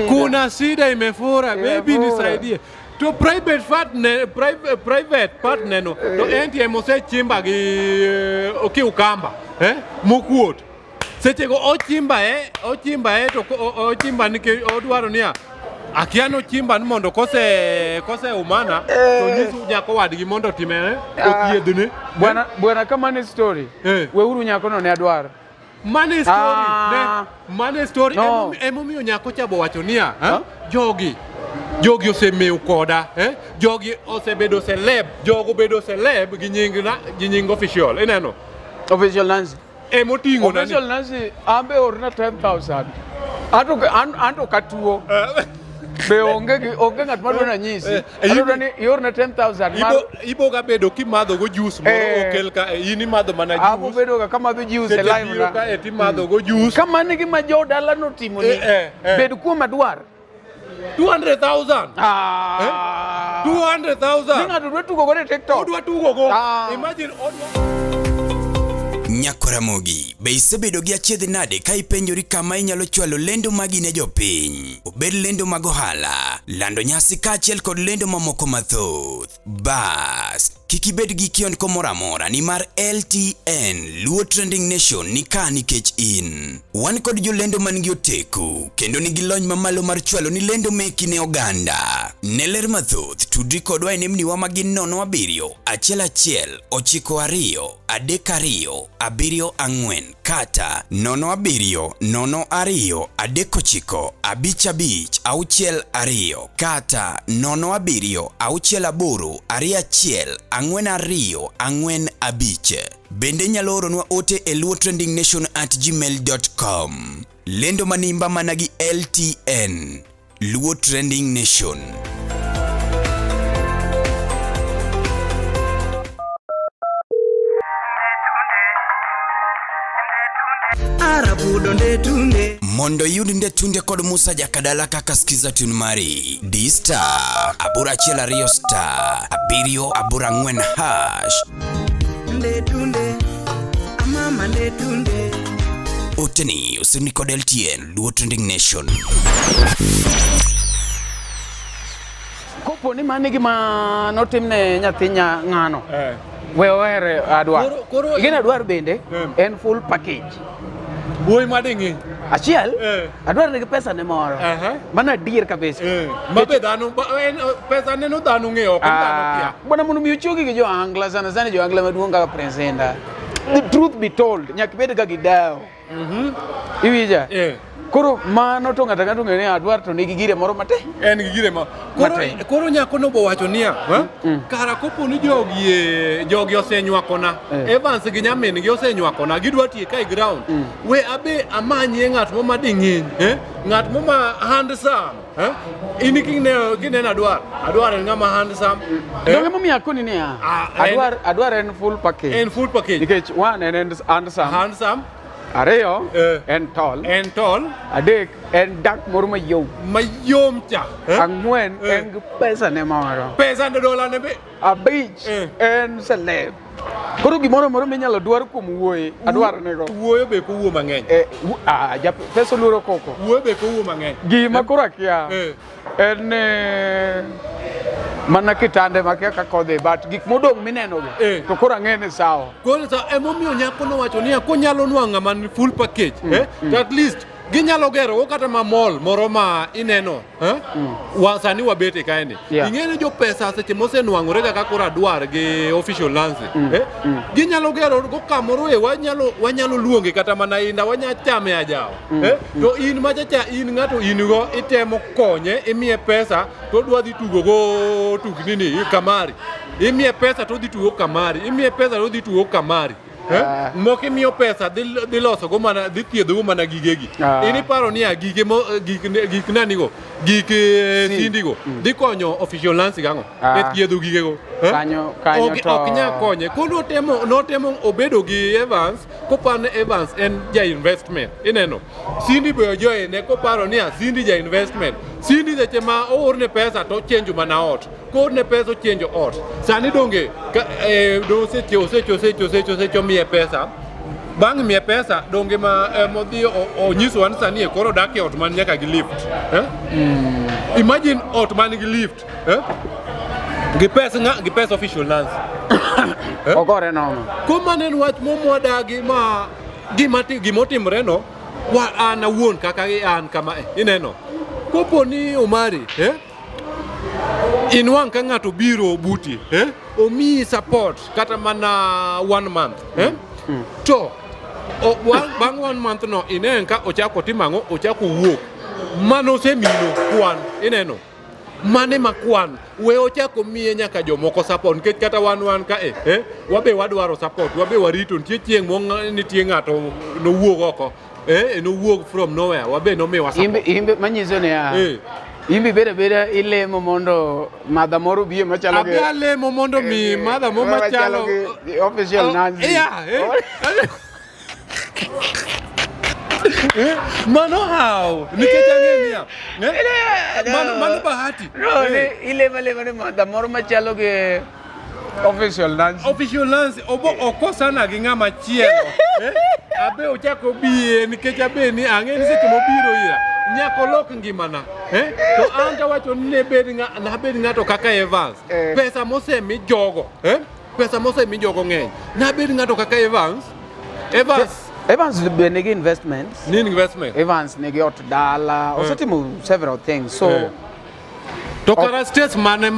kuna shida imefura baby nisaidie to private part neno to enti mose chimba gi Ukamba mokuot sechego ochimba to ochimba nike odwaro niya akiano chimba ni mondo kose umana to nyisu nyako wadgi mondo timene othiedhne bwana kama ni story weuru nyako no ne adwaro mane story emomiyo nyako chabo wacho niya jogi osemeu koda jogi osebedo celeb jogo bedo celeb gi nying official ineno official Nancy emotingo official Nancy ambe orna 10,000 anto katuo Be onge ng'at madwa na nyisi. Adwa ni yorne 10,000 mar. Ibo ga bedo kimadho go juice moro okel ka in imadho mana juice. Abo bedo ga kamadho juice e live na. Ka eti madho go juice. Kama nigi ma jo dala no timo ni. Bed kuom adwar. 200,000. 200,000. Ninga dwa tugo go ne TikTok. Odwa tugo go. Imagine Nyakoramogi, be isebedo gi achiedh nade ka ipenjori kama inyalo chwalo lendo magi ne jopiny? Obed lendo mag ohala, lando nyasi kaachiel kod lendo mamoko mathoth. Bas, kik ibed gi kionko moro amora nimar LTN Luo Trending Nation ni ka nikech in. Wan kod jolendo man gi oteku kendo nigi lony mamalo mar chwalo ni lendo meki ne oganda. Ne ler mathoth tudri kodwa e nembniwa magin 07 11 92 32 74 kata 07 02 39 55 62 kata 07 68 21 42 45. Bende nyalo oronwa ote e luotrendingnation@gmail.com. Lendo manimba managi LTN Luo Trending Nation. Arabudo ndetunde Mondo yud ndetunde kod Musa Jakadala kaka skiza tune mari D-Star abura chiela Rio Star abirio abura ngwen hash ndetunde amama ndetunde Oteni usini kod LTN Luo Trending Nation. Kopo ni mani gima notimne nyathinya ng'ano. We ohere adwar. Igena adwar bende en full package. Boy madingi. Achiel adwar nigi pesa ne moro. Mana dir kabisa. Mabe dhano pesa ne no dhano ng'eyo ok dhano pia. Bwana mondo mi uchugi gi jo Angla sana sana jo Angla maduong' kaka presenter. The truth be told, nyaka bed ga gidao. Iwija? Koro mano to ng'ata ng'ato ng'ene adwar to nigi gire moro mate. En gi gire ma. Koro nyako no bo wacho niya, kara kopo ni jogi osenywakona. Evans gi nyamin gi osenywakona, gidwa tie kai ground. We abe amanye ng'at mo mading'iny, ng'at mo ma handsome, ini kinena adwar en ng'ama handsome. Donge mo miyakoni niya. Adwar en full package. En full package. Nikech one en handsome. Handsome. Ariyo en tall. En tall. Adek en dak moro mayom. Mayom cha. Ang'wen en gi pesa ne moro. Pesa ne dola ne be. Abich en celeb. Koro gimoro moro minyalo dwar kuom wuoyi adwar nego. Wuoyo be ko wuo mang'eny. Pesa luro koko. Wuoyo be ko wuo mang'eny. Gima koro akia en mana kitande makia ka kodhi but gik modong mineno go to koro ang'ene sawa. Koro sa emomiyo nyako no wacho niya konyalo nwang'a man full package to at least ginyalo gero kata mamol moro ma ineno sani wabete kaeni ing'eni jo pesa seche mosenwang'ore kaka koro adwar gi official lance ginyalo gero go kamoro wanyalo luonge kata mana inda wanyachame ajawa to in machacha in ng'ato in go itemo konye imiye pesa to dwa dhi tugo go tuknini kamari imiye pesa to dhi tugo kamari imiye pesa to dhi tugo kamari moki miyo pesa dhi loso go mana dhi thiedho go mana gigegi ini paro ni gik nanigo gik sindigo dhi konyo official lance gang'o e thiedho gigego kanyo to ok nya konye ko notemo obedo gi Evans kopane Evans en ja investment ineno Sindi be joine koparo ni Sindi ja investment Sindi seche ma oorne pesa to chenjo mana ot korne pesa chenjo ot sani donge do secho miye pesa bang' miye pesa donge ma modhi onyiso wan sani e koro dak e ot man nyaka gi lift imagine ot man gi lift gi pesa official lance ogore nono ko manen wach momwadagi ma gimotimre no an awuon kaka an kama ineno kopo ni Omari in wang' ka ng'ato biro buti omiyi support kata mana 1 month to bang' 1 month no inen ka ochako timang'o ochako wuok mano semino kwan ineno mane makwan we ochako miye nyaka jomoko support nikech kata wan ka wabe wadwaro support wabe warito nitie chieng' nitie ng'ato nowuok oko no wuok from nowhere wabe nomiwa support imbe manyiso ne Imbi bere ilemo mondo madha moro biye machalo ge. Abia lemo mondo mi madha mo machalo official Nancy. Mano how? Nikechangenia. Mano bahati. No, ile madha moro machalo ge official Nancy. Official Nancy obo okosana gi ngama chielo. Abe ochako biye nikech abe ni ang'e ni seche mobiro ira. Nyako lok ngimana. To anta wacho ne bed ng'ato kaka Evans. Pesa mosemi jogo. Pesa mosemi jogo ng'eny. Na bed ng'ato kaka Evans. Evans nigi investments. Nini investment? Evans nigi ot dala. Osetimo several things. So to kara stress mane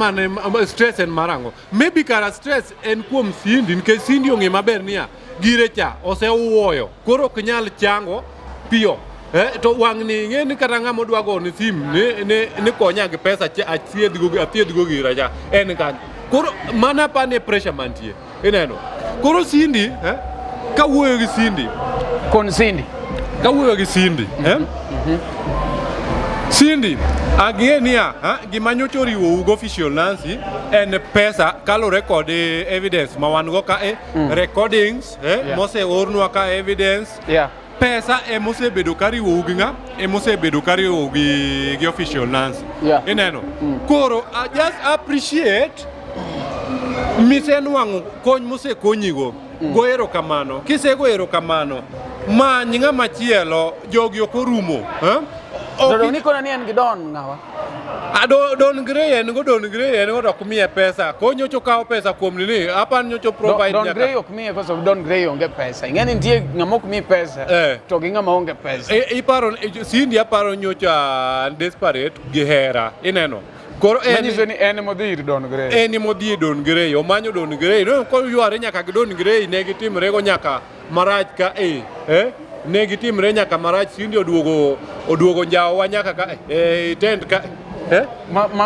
stress en marango. Maybe kara stress en kuom Cindy nikech Cindy ong'e maber niya gire cha osewuoyo. Koro ok nyal chango piyo. To wang' ni ng'e ni kata ng'ama odwa go ni sim ni konya gi pesa athiedhgo gira cha en kan. Koro mana pane pressure mantie. Ineno. Koro Cindy kawuoyo gi Cindy. Kon Cindy. Kawuoyo gi Cindy. Cindy, ang'e niya gima nyocha oriwo ugo official Nancy en pesa kalore kod evidence ma wan go ka recordings moseornwa ka evidence. Pesa emosebedo kariwo gi ng'a emosebedo kariwo gi official Nancy. Ineno. Koro I just appreciate misenwang'o kony mosekonyigo. Goero kamano. Kisego ero kamano. Many ng'ama chielo jogi ok orumo. Don ni kona ni en gi don ng'awa. Don Gray en go dok miye pesa. Ko nyocho kawo pesa kuom nini? Apan nyocho provide Don Gray ok miye because of Don Gray onge pesa. Ing'eni nitie ng'ama ok miye pesa to gi ng'ama onge pesa. Iparo Cindy aparo nyocha desperate gihera. Ineno. Koro Manyiso ni en modhir Don Gray. En modhi Don Gray. Omanyo Don Gray. No ko yuare nyaka gi Don Gray ne gitimre go nyaka marach ka ne gitimre nyaka marach. Cindy oduogo njawa nyaka ka tent ka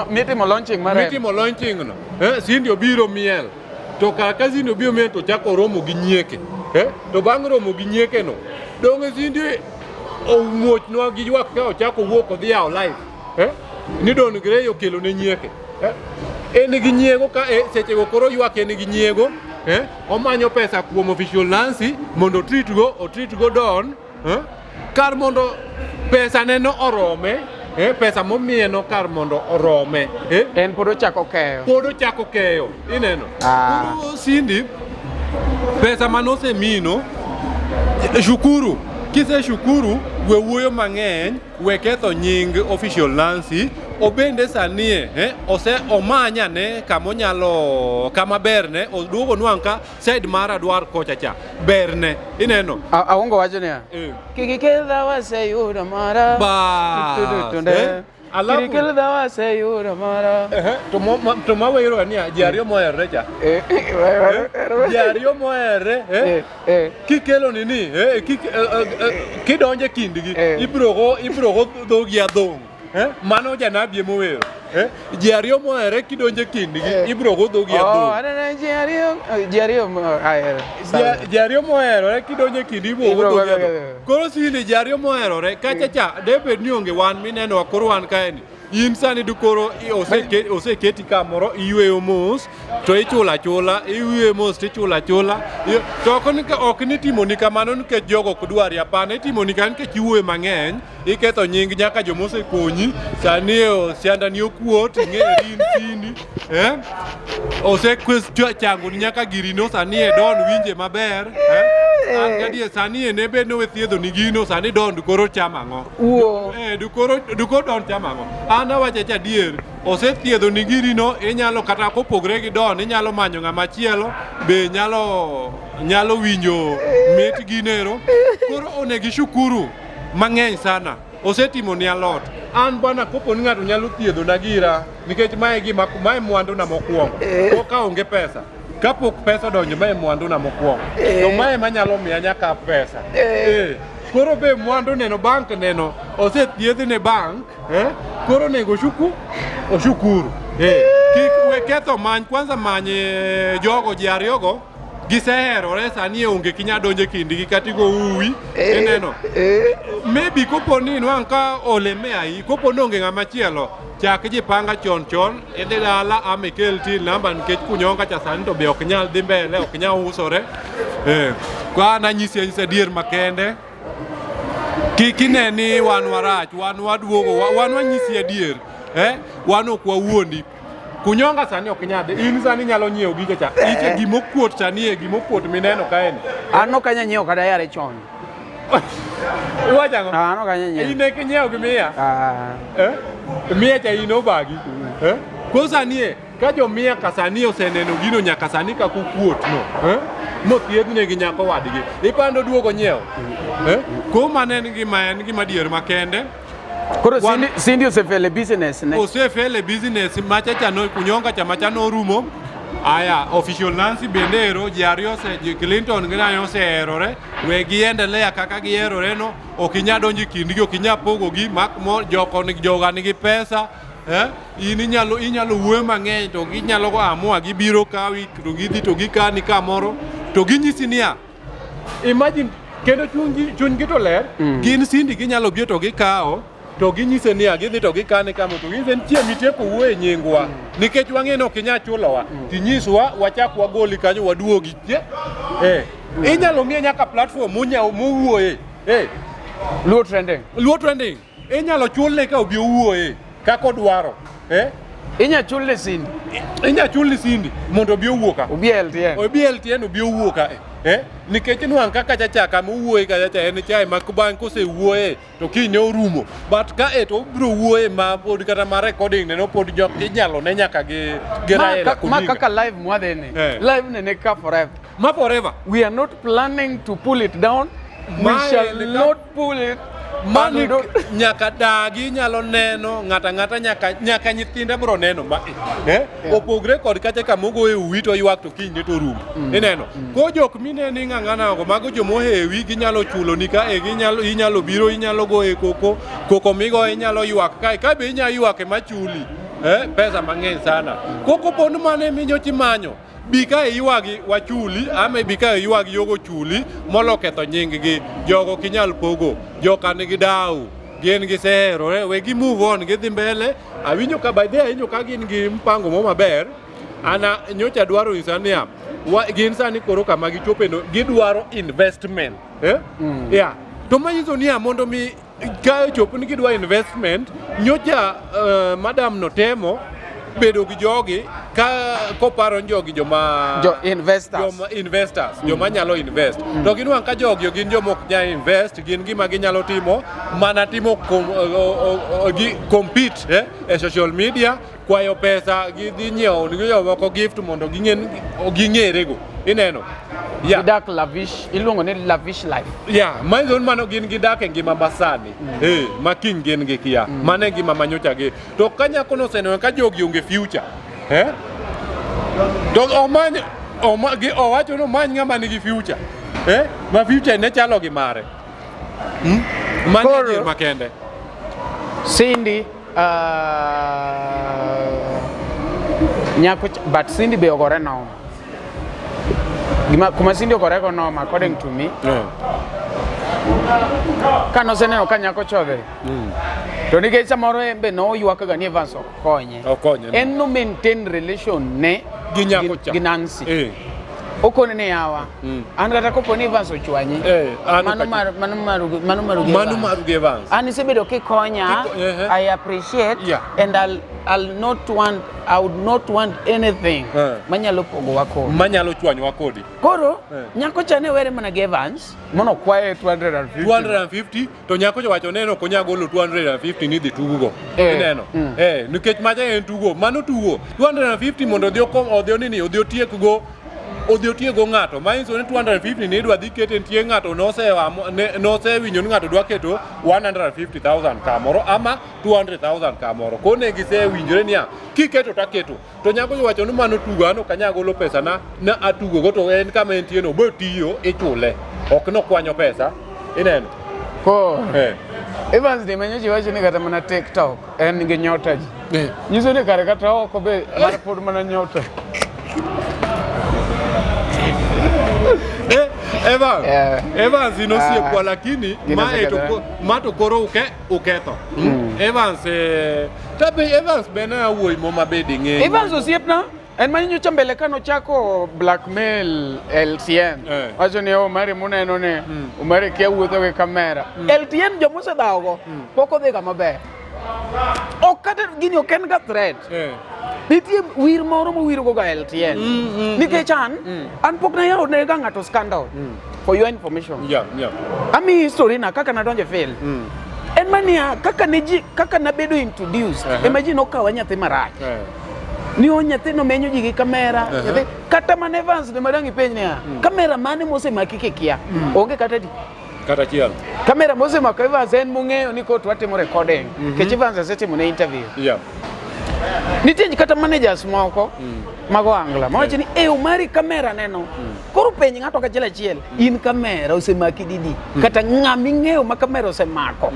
mitimo launching no. Cindy obiro miel. To kaka Cindy obiro miel to chako romo gi nyieke. To bang' romo gi nyieke no. Donge Cindy omuochnwa gi ywak ka ochako wuok odhi yawo live. Ni Don Gray okelo ne nyieke. En gi nyiego ka seche go koro ywak en gi nyiego. Omanyo pesa kuom official Nancy mondo treat go Don. Kar mondo pesa ne no orome. Pesa momiye no kar mondo orome. En pod ochako keyo. Ineno. Koro Cindy pesa manosemino shukuru. Kise shukuru we wuoyo mang'eny we ketho nying official Nancy. Obende sanie ose omanya ne kama berne oduogo nwang'ka side mara dwar kocha cha berne. Ineno. Awongo wacho niya. Kikikedha waseyudo mara. Kikikedha waseyudo mara. To mawero niya ji ariyo moherre cha. Ji ariyo moherre kikelo nini kidonje kindgi ibrogo dhogi adhong'. Mano janabi mowero. Ji ariyo mohere kidonje kindgi ibrogo dhogi adhong'. Ji ariyo moherore kidonje kindi ibrogo dhogi adhong'. Koro Cindy ji ariyo moherore kacha cha debed ni onge wan mineno koro wan kaeni. In sani dukoro oseketi kamoro iyweyo mos to ichula iyweyo mos to ichula to ok ni timoni kamano nikech jogo ok dwari apana itimoni kan nikech iwuoyo mang'eny iketho nying nyaka jomosekonyi sani siandani okuot ing'eri Cindy osekwes changoni nyaka girino sani Don winje maber Gadi sani ne be no thiedho ni gino sani Don koro chama ang'o. Dukoro Don chama ang'o. An awacho cha adier osethiedho ni girino inyalo kata kopogre gi Don inyalo manyo ng'ama chielo be nyalo winjo mit ginero. Koro onegi shukuru mang'eny sana. Osetimo ni alot. An bwana kopo ni ng'ato nyalo thiedho na gira nikech mae mwandu na mokwongo. To ka onge pesa kapok pesa donjo mae mwandu na mokwongo. To mae manyalo miya nyaka pesa. Koro be mwandu neno bank neno osethiedhi ne bank koro nego oshukuru. Kik we ketho many kwanza manye jogo ji ariyogo giseherore sani onge kinya donje kindgi katigo uwi ineno maybe kopo ni nwang' ka oleme ahi kopo nonge ng'ama chielo chak ji panga chon idhi dala ama ikel till namba nikech kunyonga cha sani to be ok nyal dhi mbele ok nyal usore kwa nanyisi dier makende kine ni wan warach wan waduogo wan wanyisi adier wan ok wawuondi kunyonga sani ok nyadhi in sani nyalo nyiewo gige cha iche gimokuot sani gimokuot mineno kaeni an ok anya nyiewo kada yare chon iwachang'o an ok anya nyiewo ine kinyiewo gi miya miya cha in obagi ko sani ka jomiya ka sani oseneno gino nyaka sani ka kukuot no mothiedhne gi nyako wadgi ipando duogo nyiewo ko mane en gima dier makende koro Cindy osefele business ne osefele business machacha no kunyonga cha machano rumo aya official Nancy bendero jiario se Clinton gina oseherore we giendelea kaka gierore no okinya donji kindgi okinya pogo gi mak mo joko ni joga nigi pesa inyalo wuoyo mang'eny to ginyalo go amua gibiro kawi to gidhi to gikani kamoro to ginyisi niya imagine kendo chunygi to ler gin Cindy ginyalo bie to gikawo to ginyise niya gidhi to gikane kamo to ginyise nitie mitieko wuoyo e nyingwa nikech wang'eno ok inya chulowa tinyiswa wachak wagoli kanyo waduogi inyalo miye nyaka platform mowuoye Luo trending inyalo chulne ka obi owuoye kako dwaro inya chulne Cindy mondo obi owuo ka obi LTN obi owuo ka nikech nwang' kaka chachaka mowuoye ka chacha en chae makubang' kosewuoye to kiny orumo but ka to obiro wuoye ma pod kata ma recording ne no pod jok inyalo ne nyaka gi Raila ma kaka live mwadhene live ne ka forever we are not planning to pull it down we shall not pull it mani nyaka dagi nyalo neno ng'ata nyaka nyithinde bro neno opogre kod kacha kamogoe uwi to ywak to kiny to rumo ineno ko jok mine ni ng'ang'ana go mago jomohewi ginyalo chulo ni ka inyalo biro inyalo goe koko migo inyalo ywak ka be inya ywak machuli pesa mang'eny sana koko pon mane minyo chimanyo bika iywagi wachuli ama bika iywagi yogo chuli molo ketho nying-gi jogo kinyal pogo joka nigi dau gin gi sero we gi move on gidhi mbele awinjo ka by the awinjo ka gin gi mpango mo maber ana nyocha dwaro insania gin sani koro kama gichope no gidwaro investment to manyiso niya mondo mi ka chopo ni gidwa investment nyocha madam no temo bedo gi jogi ka koparo jogi investors joma nyalo invest to ginwang' ka jogi gin jomok nya invest gin gima ginyalo timo mana timo compete e social media kwayo pesa gidhi nyiewo ni jomoko gift mondo ging'ere go ineno gidak lavish iluongo ni lavish life maizon mano gin gidak e ngima masani makiny gin gi kia mane ngima manyocha gi to kanyako no seneno ka jogi onge future to owacho no many ng'ama nigi future ma future ne chalo gi mare mane makende Cindy nyako but Cindy be ogore no kuma Cindy ogore go no according to me kano seneno ka nyako chodhe to nikech samoro embe no ywak ga ni Evans okonye en no maintain relation ne gi Nancy okone ne yawa an kata kopo ni Evans ochwanyi mano maru gi Evans an isebedo kikonya I appreciate and I would not want anything manyalo pogo wako manyalo chwanyo wakodi koro nyako chane were mana gi Evans mono kwae 250 to nyako wacho neno konya golo 250 ni dhi tugo neno nikech maja en tugo mano tugo 250 mondo odhi otieko ng'ato manyiso ni 250 ni idwa dhi kete nitie ng'ato nosewinjo ni ng'ato dwa keto 150,000 kamoro ama 200,000 kamoro ko ne gisewinjore niya kiketo taketo to nyako wacho ni mano tugo ano kanya golo pesa na atugo go to en kama entie no bo tiyo ichule ok no kwanyo pesa ineno ko Evans ni manyo jiwacho ni kata mana TikTok en gi nyota ji nyiso ni kare kata oko be mar pod mana nyota Evans inosiepwa lakini ma to koro uketho. Evans tabe Evans bena wuoy moma bedi ng'eny. Evans osiepna en manyo chambele kano chako blackmail LTN. Wacho ni Omari muneno ne Omari kia wuotho gi kamera. LTN jomose dago poko dhiga maber. Okata gini oken ga threat. Nitie wir moro mowiro go ga LTN. Nikech an pok na yawo ne ga ng'ato scandal. For your information. Ami history na kaka nadonje fail. En mania kaka nabedo introduced. Imagine okawa nyathi marach. Ni nyathi no menyo ji gi kamera. Kata man Evans ne madangi peny ne. Kamera mane mose makike kia. Onge kata di. Kata chiel. Kamera mose mako Evans en mung'eyo ni ko twatimo recording. Kech Evans asetimo ne interview. Nitie kata managers moko mago angla mawacho ni Omari kamera neno koro penj ng'ato kachiel in kamera osemaki didi kata ng'ami ng'eyo ma kamera osemako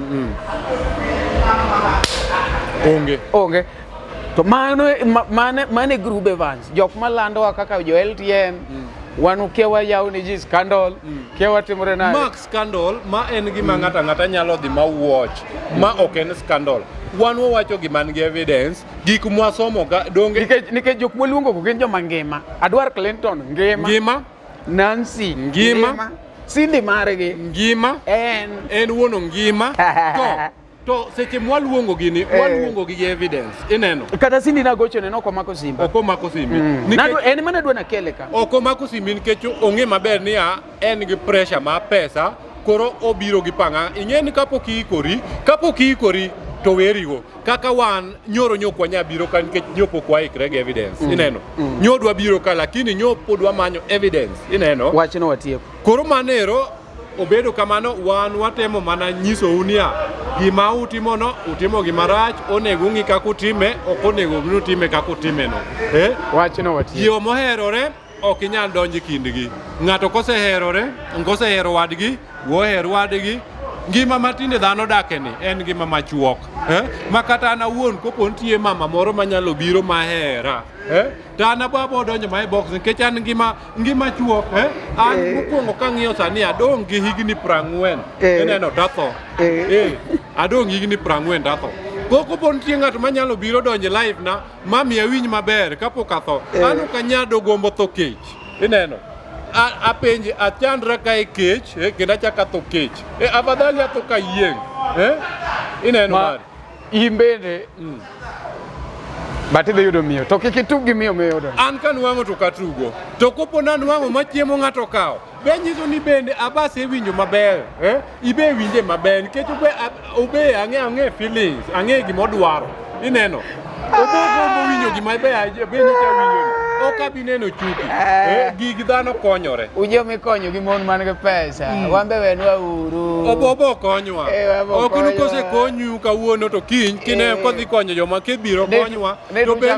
onge to mane group Evans jok malando kaka jo LTN wan ukiwa yaw ni ji scandal kiwa timore na Max scandal ma en gima ng'ata nyalo dhi ma watch ma ok en scandal wan wacho gima ngi evidence gik mwasomo ga donge nikech jok moluongo go gin joma ngima Adwar Clinton ngima Nancy ngima Cindy margi ngima en wono ngima to seche mwaluongo gini waluongo gi evidence ineno kata Cindy na gocho ne noko mako simba nado en mana dwana kele ka oko mako simba nikech onge maber ni en gi pressure ma pesa koro obiro gi panga ing'eni kapok iikori to werigo kaka wan nyoro nyokwa nya biro ka nikech nyopo kwa ikre gi evidence ineno nyodwa biro ka lakini nyopo dwa manyo evidence ineno wachno watieko koro manero obedo kamano wan watemo mana nyiso unia gima utimono utimo gima rach onego ng'i kaka utime ok onego utime kaka utime no wachno watieko yo moherore ok inyal donjo kindgi ng'ato kosehero wadgi woher wadgi ngima matinde dhano dakeni en ngima machuok makata ana wuon kopo nitie mama moro manyalo biro mahera Tana babo donjo my box nikech an ngima chuo an mokwongo kang'iyo sani adong gi higni 40 ineno tatho adong higni 40 tatho kopo nitie ng'at manyalo biro donjo live na mami awinj maber kapok atho an ok anyado gombo tho kech ineno apenji achandra ka kech kendo achaka tho kech afadhali atho ka yieng ineno mari imbende Batidhi yudo miyo, to kikitug gi miyo yudo. An kan wang'o to katugo. To kopo nan wang'o machiemo ng'ato kawo. Be nyiso ni bende abase winjo maber, ibe winje maber nikech ube ang'e feelings, ang'e gima odwaro. Ineno. Obo winjo gima be nyicha winjo. Ok abi neno chuki. Gigi dhano konyore. Ujo mikonyo gi mon man gi pesa. Wambe wenwa uru. Obo konywa. Ok nukose konyu kawuono to kiny kine kodhi konyo joma kibiro konywa to be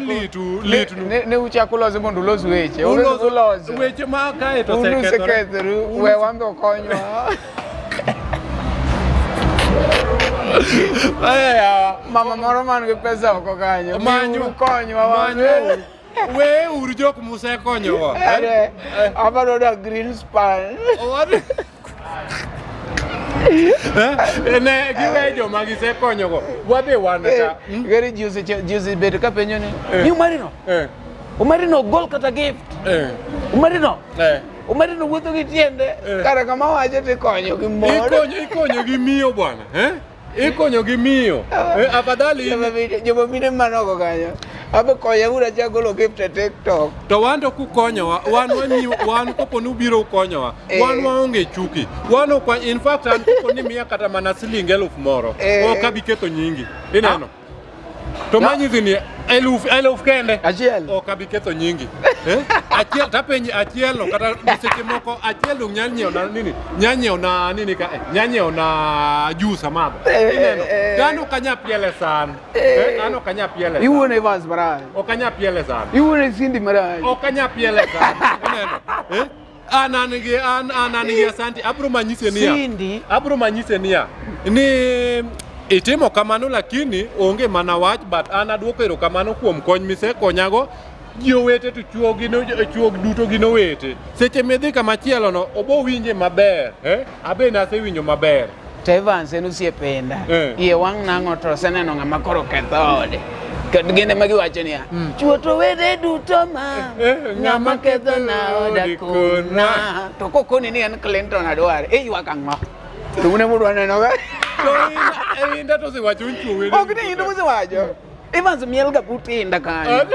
litu. Ne uchako loso mondo ulos weche. Uloso weche ma kae to sekethore. We wambe okonywa. Mama moro man gi pesa oko kanyo. Manyu konywa wambe. We uru jok muse konyowa. Abaro da green span. Ne giwe joma gise konyogo. Wabe wan ka. Gari juice bedo ka penyo ni. Ni Umarino. Umarino gol kata gift. Umarino. Umarino wuotho gi tiende. Kara kama waje te konyo gi moro. Ikonyo gi miyo bwana, ikonyo gi miyo. Afadhali jomo mine manoko kanyo. Abe konya ura chagolo gift e TikTok. To wan to kukonyowa, wan kopo ni ubiro ukonyowa, wan waonge chuki. Wan okwa, in fact an kopo ni miya kata mana siling 1000 moro, ok abi ketho nyingi. Ineno. To manyithi ni 1000 kende. Achiel. Ok abi ketho nyingi. Achiel tapenji achiel no kata seche moko achiel dong nyal nyiew na nini? Nyal nyiew na nini ka? Nyal nyiew na juice amadho. Ineno. Dano kanya piele san. Ano kanya piele. Iwuone Evans Marai. Okanya piele san. Iwuone Cindy Marai. Okanya piele san. Ineno. Ananigi asanti abro manyise nia. Cindy. Abro manyise nia. Ni itimo kamano lakini onge mana wach but an aduoko erokamano kuom kony mise konyago jowete to chuo duto gino wete seche midhi kama chielo no obo winje maber abe na se winjo maber Evans en osiependa iye wang' nang'o to seneno ng'ama koro ketho ode kod gine ma giwacho niya chuo to wede duto ma ng'ama ketho na oda kona to kokoni ni en Clinton adware ywak ang'o to une mudwa neno ga to inda to siwacho chuo wede ok ni inda mosiwacho Evans miel ga butinda kanyo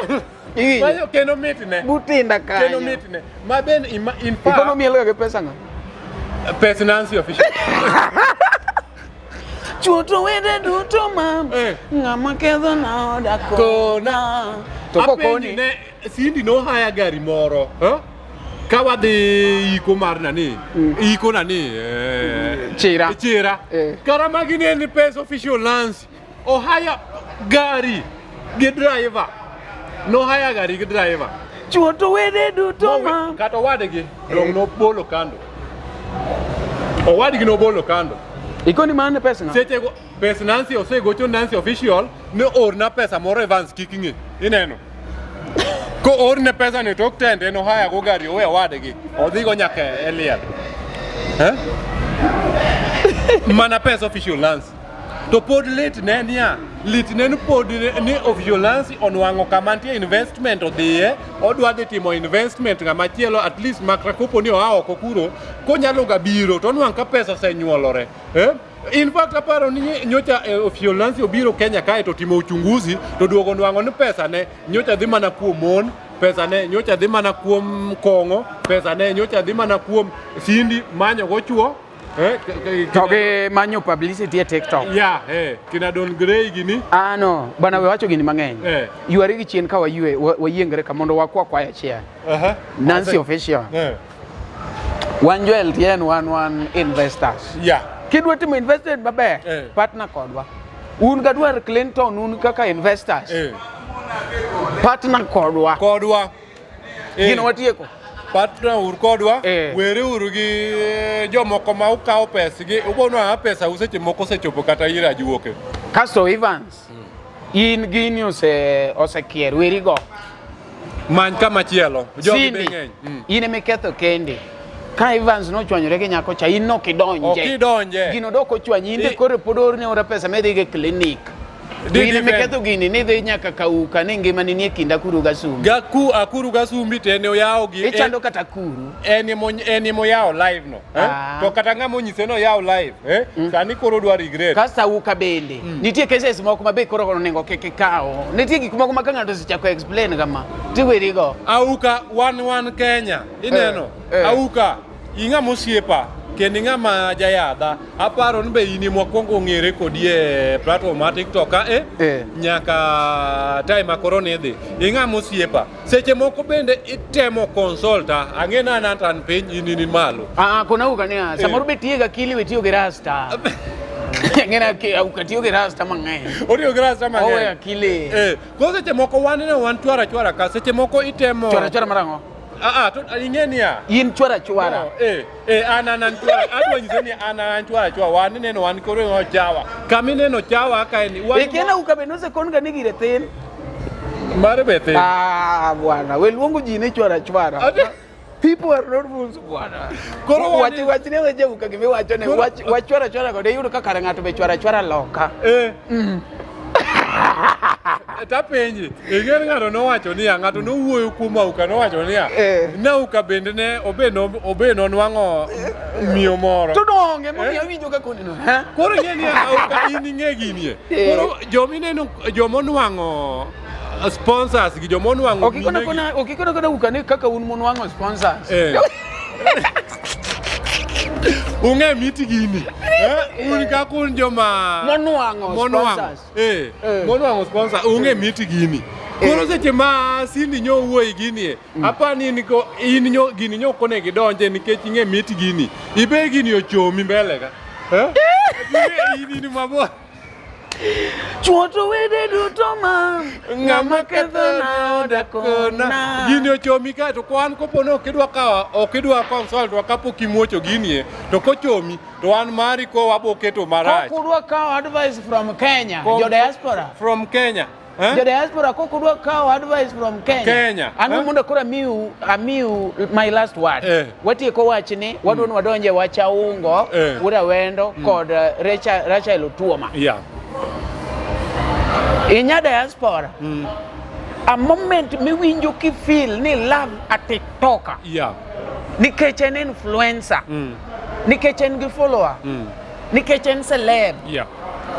Mayo keno mitne butinda kanyo keno mitne ma ben in fact ikono miel ga gi pesa ng'o pesa Nancy official chuto wede duto ma ng'ama ketho na oda kona to kokoni ne Cindy no haya gari moro ka wadhi iko mar nani iko nani chira kara magine ni pesa official Nancy o haya gari gi driver no haya gari gi driver chuto wede duto ma kata wadgi no bolo kando o wadgi no bolo kando ikoni mane pesa seche go pesa Nancy osegocho Nancy official ne orna pesa moro Evans kikinge ineno ko orne pesa ne tok tende no haya go gari owe wadgi odhigo nyaka Eliel mana pesa official Nancy to pod late ne pod ni official Nancy onwango kamantie investment odhiye odwa dhi timo investment ngama chielo at least makra kopo ni oa oko kuro konyalo ga biro to onwang ka pesa senyuolore in fact aparo ni nyocha official Nancy obiro Kenya kae to timo uchunguzi to duogo nwango ni pesa ne nyocha dhi mana kuom mon pesa ne nyocha dhi mana kuom kongo pesa ne nyocha dhi mana kuom Cindy manyo go chuo toge manyo publicity e TikTok kina Don Gray gini no bana we wacho gini mang'eny yuari gi chien ka wayue wayiengre ka mondo wakwa kwaya chia Nancy official wan jo LTN wan investors kidwa timo investment maber partner kodwa un gadwar Clinton un kaka investors partner kodwa gino watieko partner ur kodwa were uru gi jomoko ma ukawo pesgi ubonwa pesa useche moko sechopo kata ira juoke kasto Evans in gini osekier weri go many kama chielo jogi beng'eny in emiketho kende ka Evans no chwanyore gi nyako cha in no kidonje gino doko chwanyi inde kore podor ne ora pesa medhi ge clinic Dine miketho gini ni dhi nyaka kauka ni ngima ni kinda kuru gasumbi akuru gasumbi tene oyao gi ichando kata kuru eni mo yao live no to kata ngamo nyise no yao live sani koro dwa regret kasta uka bende nitie cases moko mabe koro kono nengo keke kao nitie gik moko makanga to sichako explain kama tiweri go auka one Kenya ineno auka inga mosiepa kendi ng'ama jayadha aparo ni be ini mokwongo ng'ere kodi e platform mar TikTok nyaka time korona idhi ing'ama osiepa seche moko bende itemo consulta ang'ena nan piny ini malo kuna ukania samoro betie ga kili wetio gi rasta ngena ke ukatio gi rasta mang'eny orio gi rasta mang'eny owe akili ko seche moko wan chwara ka seche moko itemo chwara marango to ingenia in chwara anan chwara adwa nyiseni anan chwara wan neno wan koro no chawa kami neno chawa ka ni wan kena ukabenose kon ga nigi rethen mare bethe bwana we luongo ji ne chwara people are not fools bwana koro wati ne weje ukagime wacho ne wachwara go de yudo ka kare ngato be chwara loka tapenji ing'er ng'ato nowacho niya ng'ato nowuoyo kuom auka nowacho niya nauka bende ne obe nonwang'o miyo moro to donge momiyo winjo ka koneno koro ing'e niya auka in ing'e ginie koro jomineno jomonwang'o sponsors gi jomonwang'o okikona kona uka ne kaka un monwang'o sponsors ung'e miti gini un ka kun joma monwang'o sponsor ung'e miti gini koro seche ma Cindy nyo wuoyi gini apani gini nyo kone gidonje nikech ing'e miti gini ibe gini ochomi mbele ka ini mabor chuoto wede duto ma ng'ama ketho na oda kona gini ochomi ka to kwan kopono okidwa consult kapok imuocho gini to kochomi to wan mari ko waboketo marach kokudwa kawo advice from Kenya jo diaspora from Kenya The diaspora ko kudwa kao advice from Kenya. Kenya. Anu mundo kura amiu my last word. Wati ko wachini wadon wadonje wacha ungo ura wendo kod Rachel Otuoma. Yeah. Inya diaspora. A moment mi winjo ki feel ni love a TikToker. Yeah. Nikech en influencer. Nikech en gi follower. Nikech en celeb. Yeah.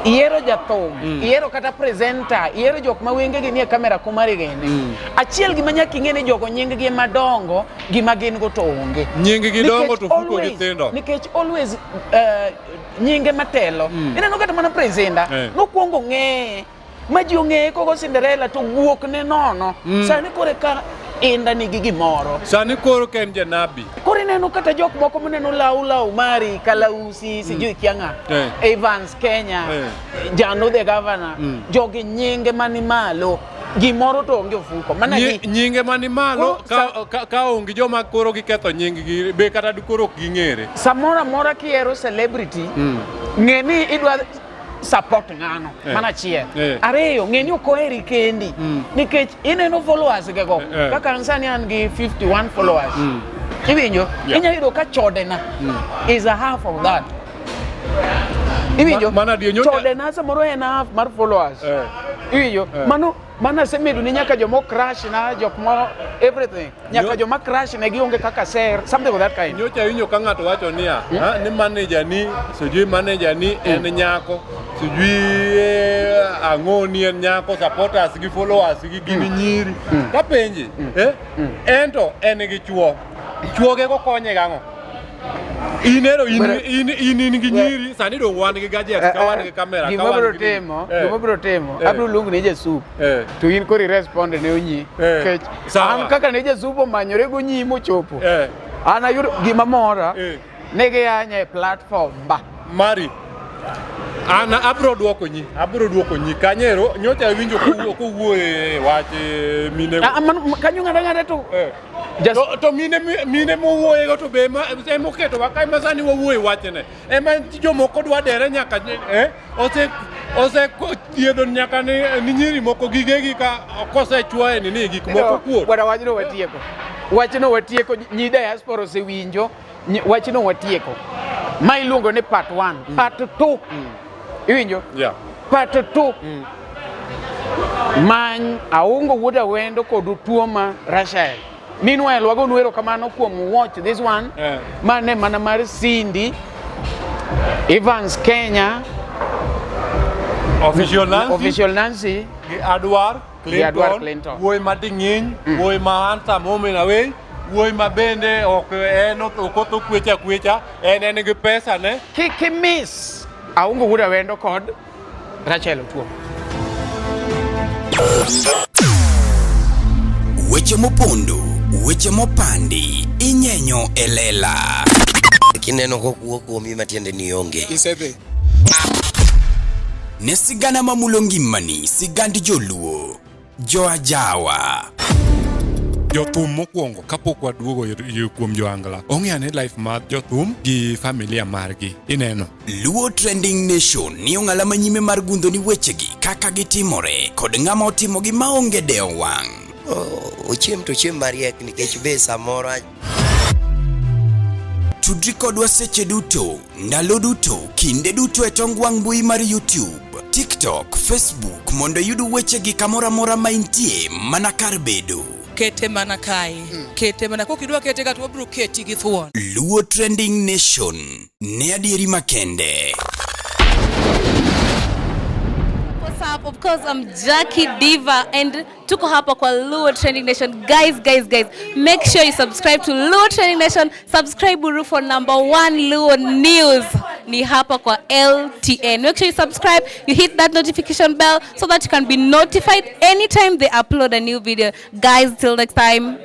Iero jathum, iero kata presenter, iero jok ma wengegi nie kamera kumari gini. Achiel gima nyaka ing'e ni jogo nying-gi madongo, gima gin go to onge. Nying-gi dongo to fuko nyithindo. Nikech always nyinge matelo. Ineno kata mana presenter, nokwongo ng'eye. Ma ji ong'eye kogo Cinderella to wuok ne nono. Sani kore ka inda nigi gimoro. Sani koro ken janabi. Koro ineno kata jok moko mineno lau mari Kalausi sijui kianga Evans Kenya Jano the governor jogi nyinge mani malo gimoro to onge ofuko mana nyinge mani malo ka onge joma koro giketho nying-gi be kata koro ging'ere. Samora mora kiero celebrity ng'eni idwa support ngano mana chiel ariyo ng'eni okoheri kendi nikech ineno followers gego kaka sani an gi 51 followers iwinjo inya yudo ka chodena is a half of that iwinjo chodena samoro en half mar followers iwinjo mana semedo ni nyaka jomo crash na jok mo everything nyaka joma crash ne gionge kaka share something of that kind. Nyocha winjo ka ng'ato wacho niya ni manager ni sijui manager ni en nyako sijui ang'oni en nyako supporters gi followers gi gini nyiri kapenji ento en gi chuoge go konye gang'o inero in gi nyiri sani do wan gi gadget ka wan gi kamera ka wan gi gima bro temo abro luongo ne jasup to in kori respond ne onyi kech an kaka ne jasup omanyore go nyi mochopo an ayudo gima mora ne ge anye platform ba mari ana abro duoko nyi kanyero nyocha winjo ko wuoye wache mine kanyo ngada to to mine mo wuoye go to be ma emo keto wakai masani wuoye wachene ema jomoko dwa dere nyaka ose tiedo nyaka ni nyiri moko gigegi ka kose chwoe ni gik moko kuo wada wachno watieko nyi diaspora osewinjo wachno watieko ma iluongo ni part 1 part 2 iwinjo part 2 many aungo wuoda wendo kod Otuoma Rachel. Meanwhile wago nuero kamano kuom watch this one mane mana mar Cindy Evans Kenya official Nancy gi Adwar Clinton wuoy mading'iny wuoy ma handsome moment away wuoy ma bende ok en okotho kwecha en gi pesa ne kiki miss aungo wuoda wendo kod Rachel Otuoma. Weche mopondo, weche mopandi, inyenyo elela. Kineno kokuo kuomi matiende ni onge. Isebe. Ne sigana mamulo ngimani, sigand joluo, joajawa. Jothum mokwongo kapok waduogo kuom joangla ong'eyo ni life mar jothum gi familia margi ineno. Luo Trending Nation ni ong'ala manyime mar gundho ni wechegi kaka gitimore kod ng'ama otimogi maonge deo wang'. Ochiem to chiem mariek nikech be samoro tudri kodwa seche duto, ndalo duto, kinde duto e tong wang' mbui mar YouTube, TikTok, Facebook mondo yud wechegi kamora mora ma intie mana kar bedo. Kete mana kae kete mana kokidwa kete ga to wabro keti gi thuon. Luo Trending Nation ne adieri makende. What's up? Of course, I'm Jackie Diva and tuko hapa kwa Luo Trending Nation. Guys, make sure you subscribe to Luo Trending Nation. Subscribe Buru for #1 Luo News. Ni hapa kwa LTN. Make sure you subscribe, you hit that notification bell so that you can be notified anytime they upload a new video. Guys, till next time.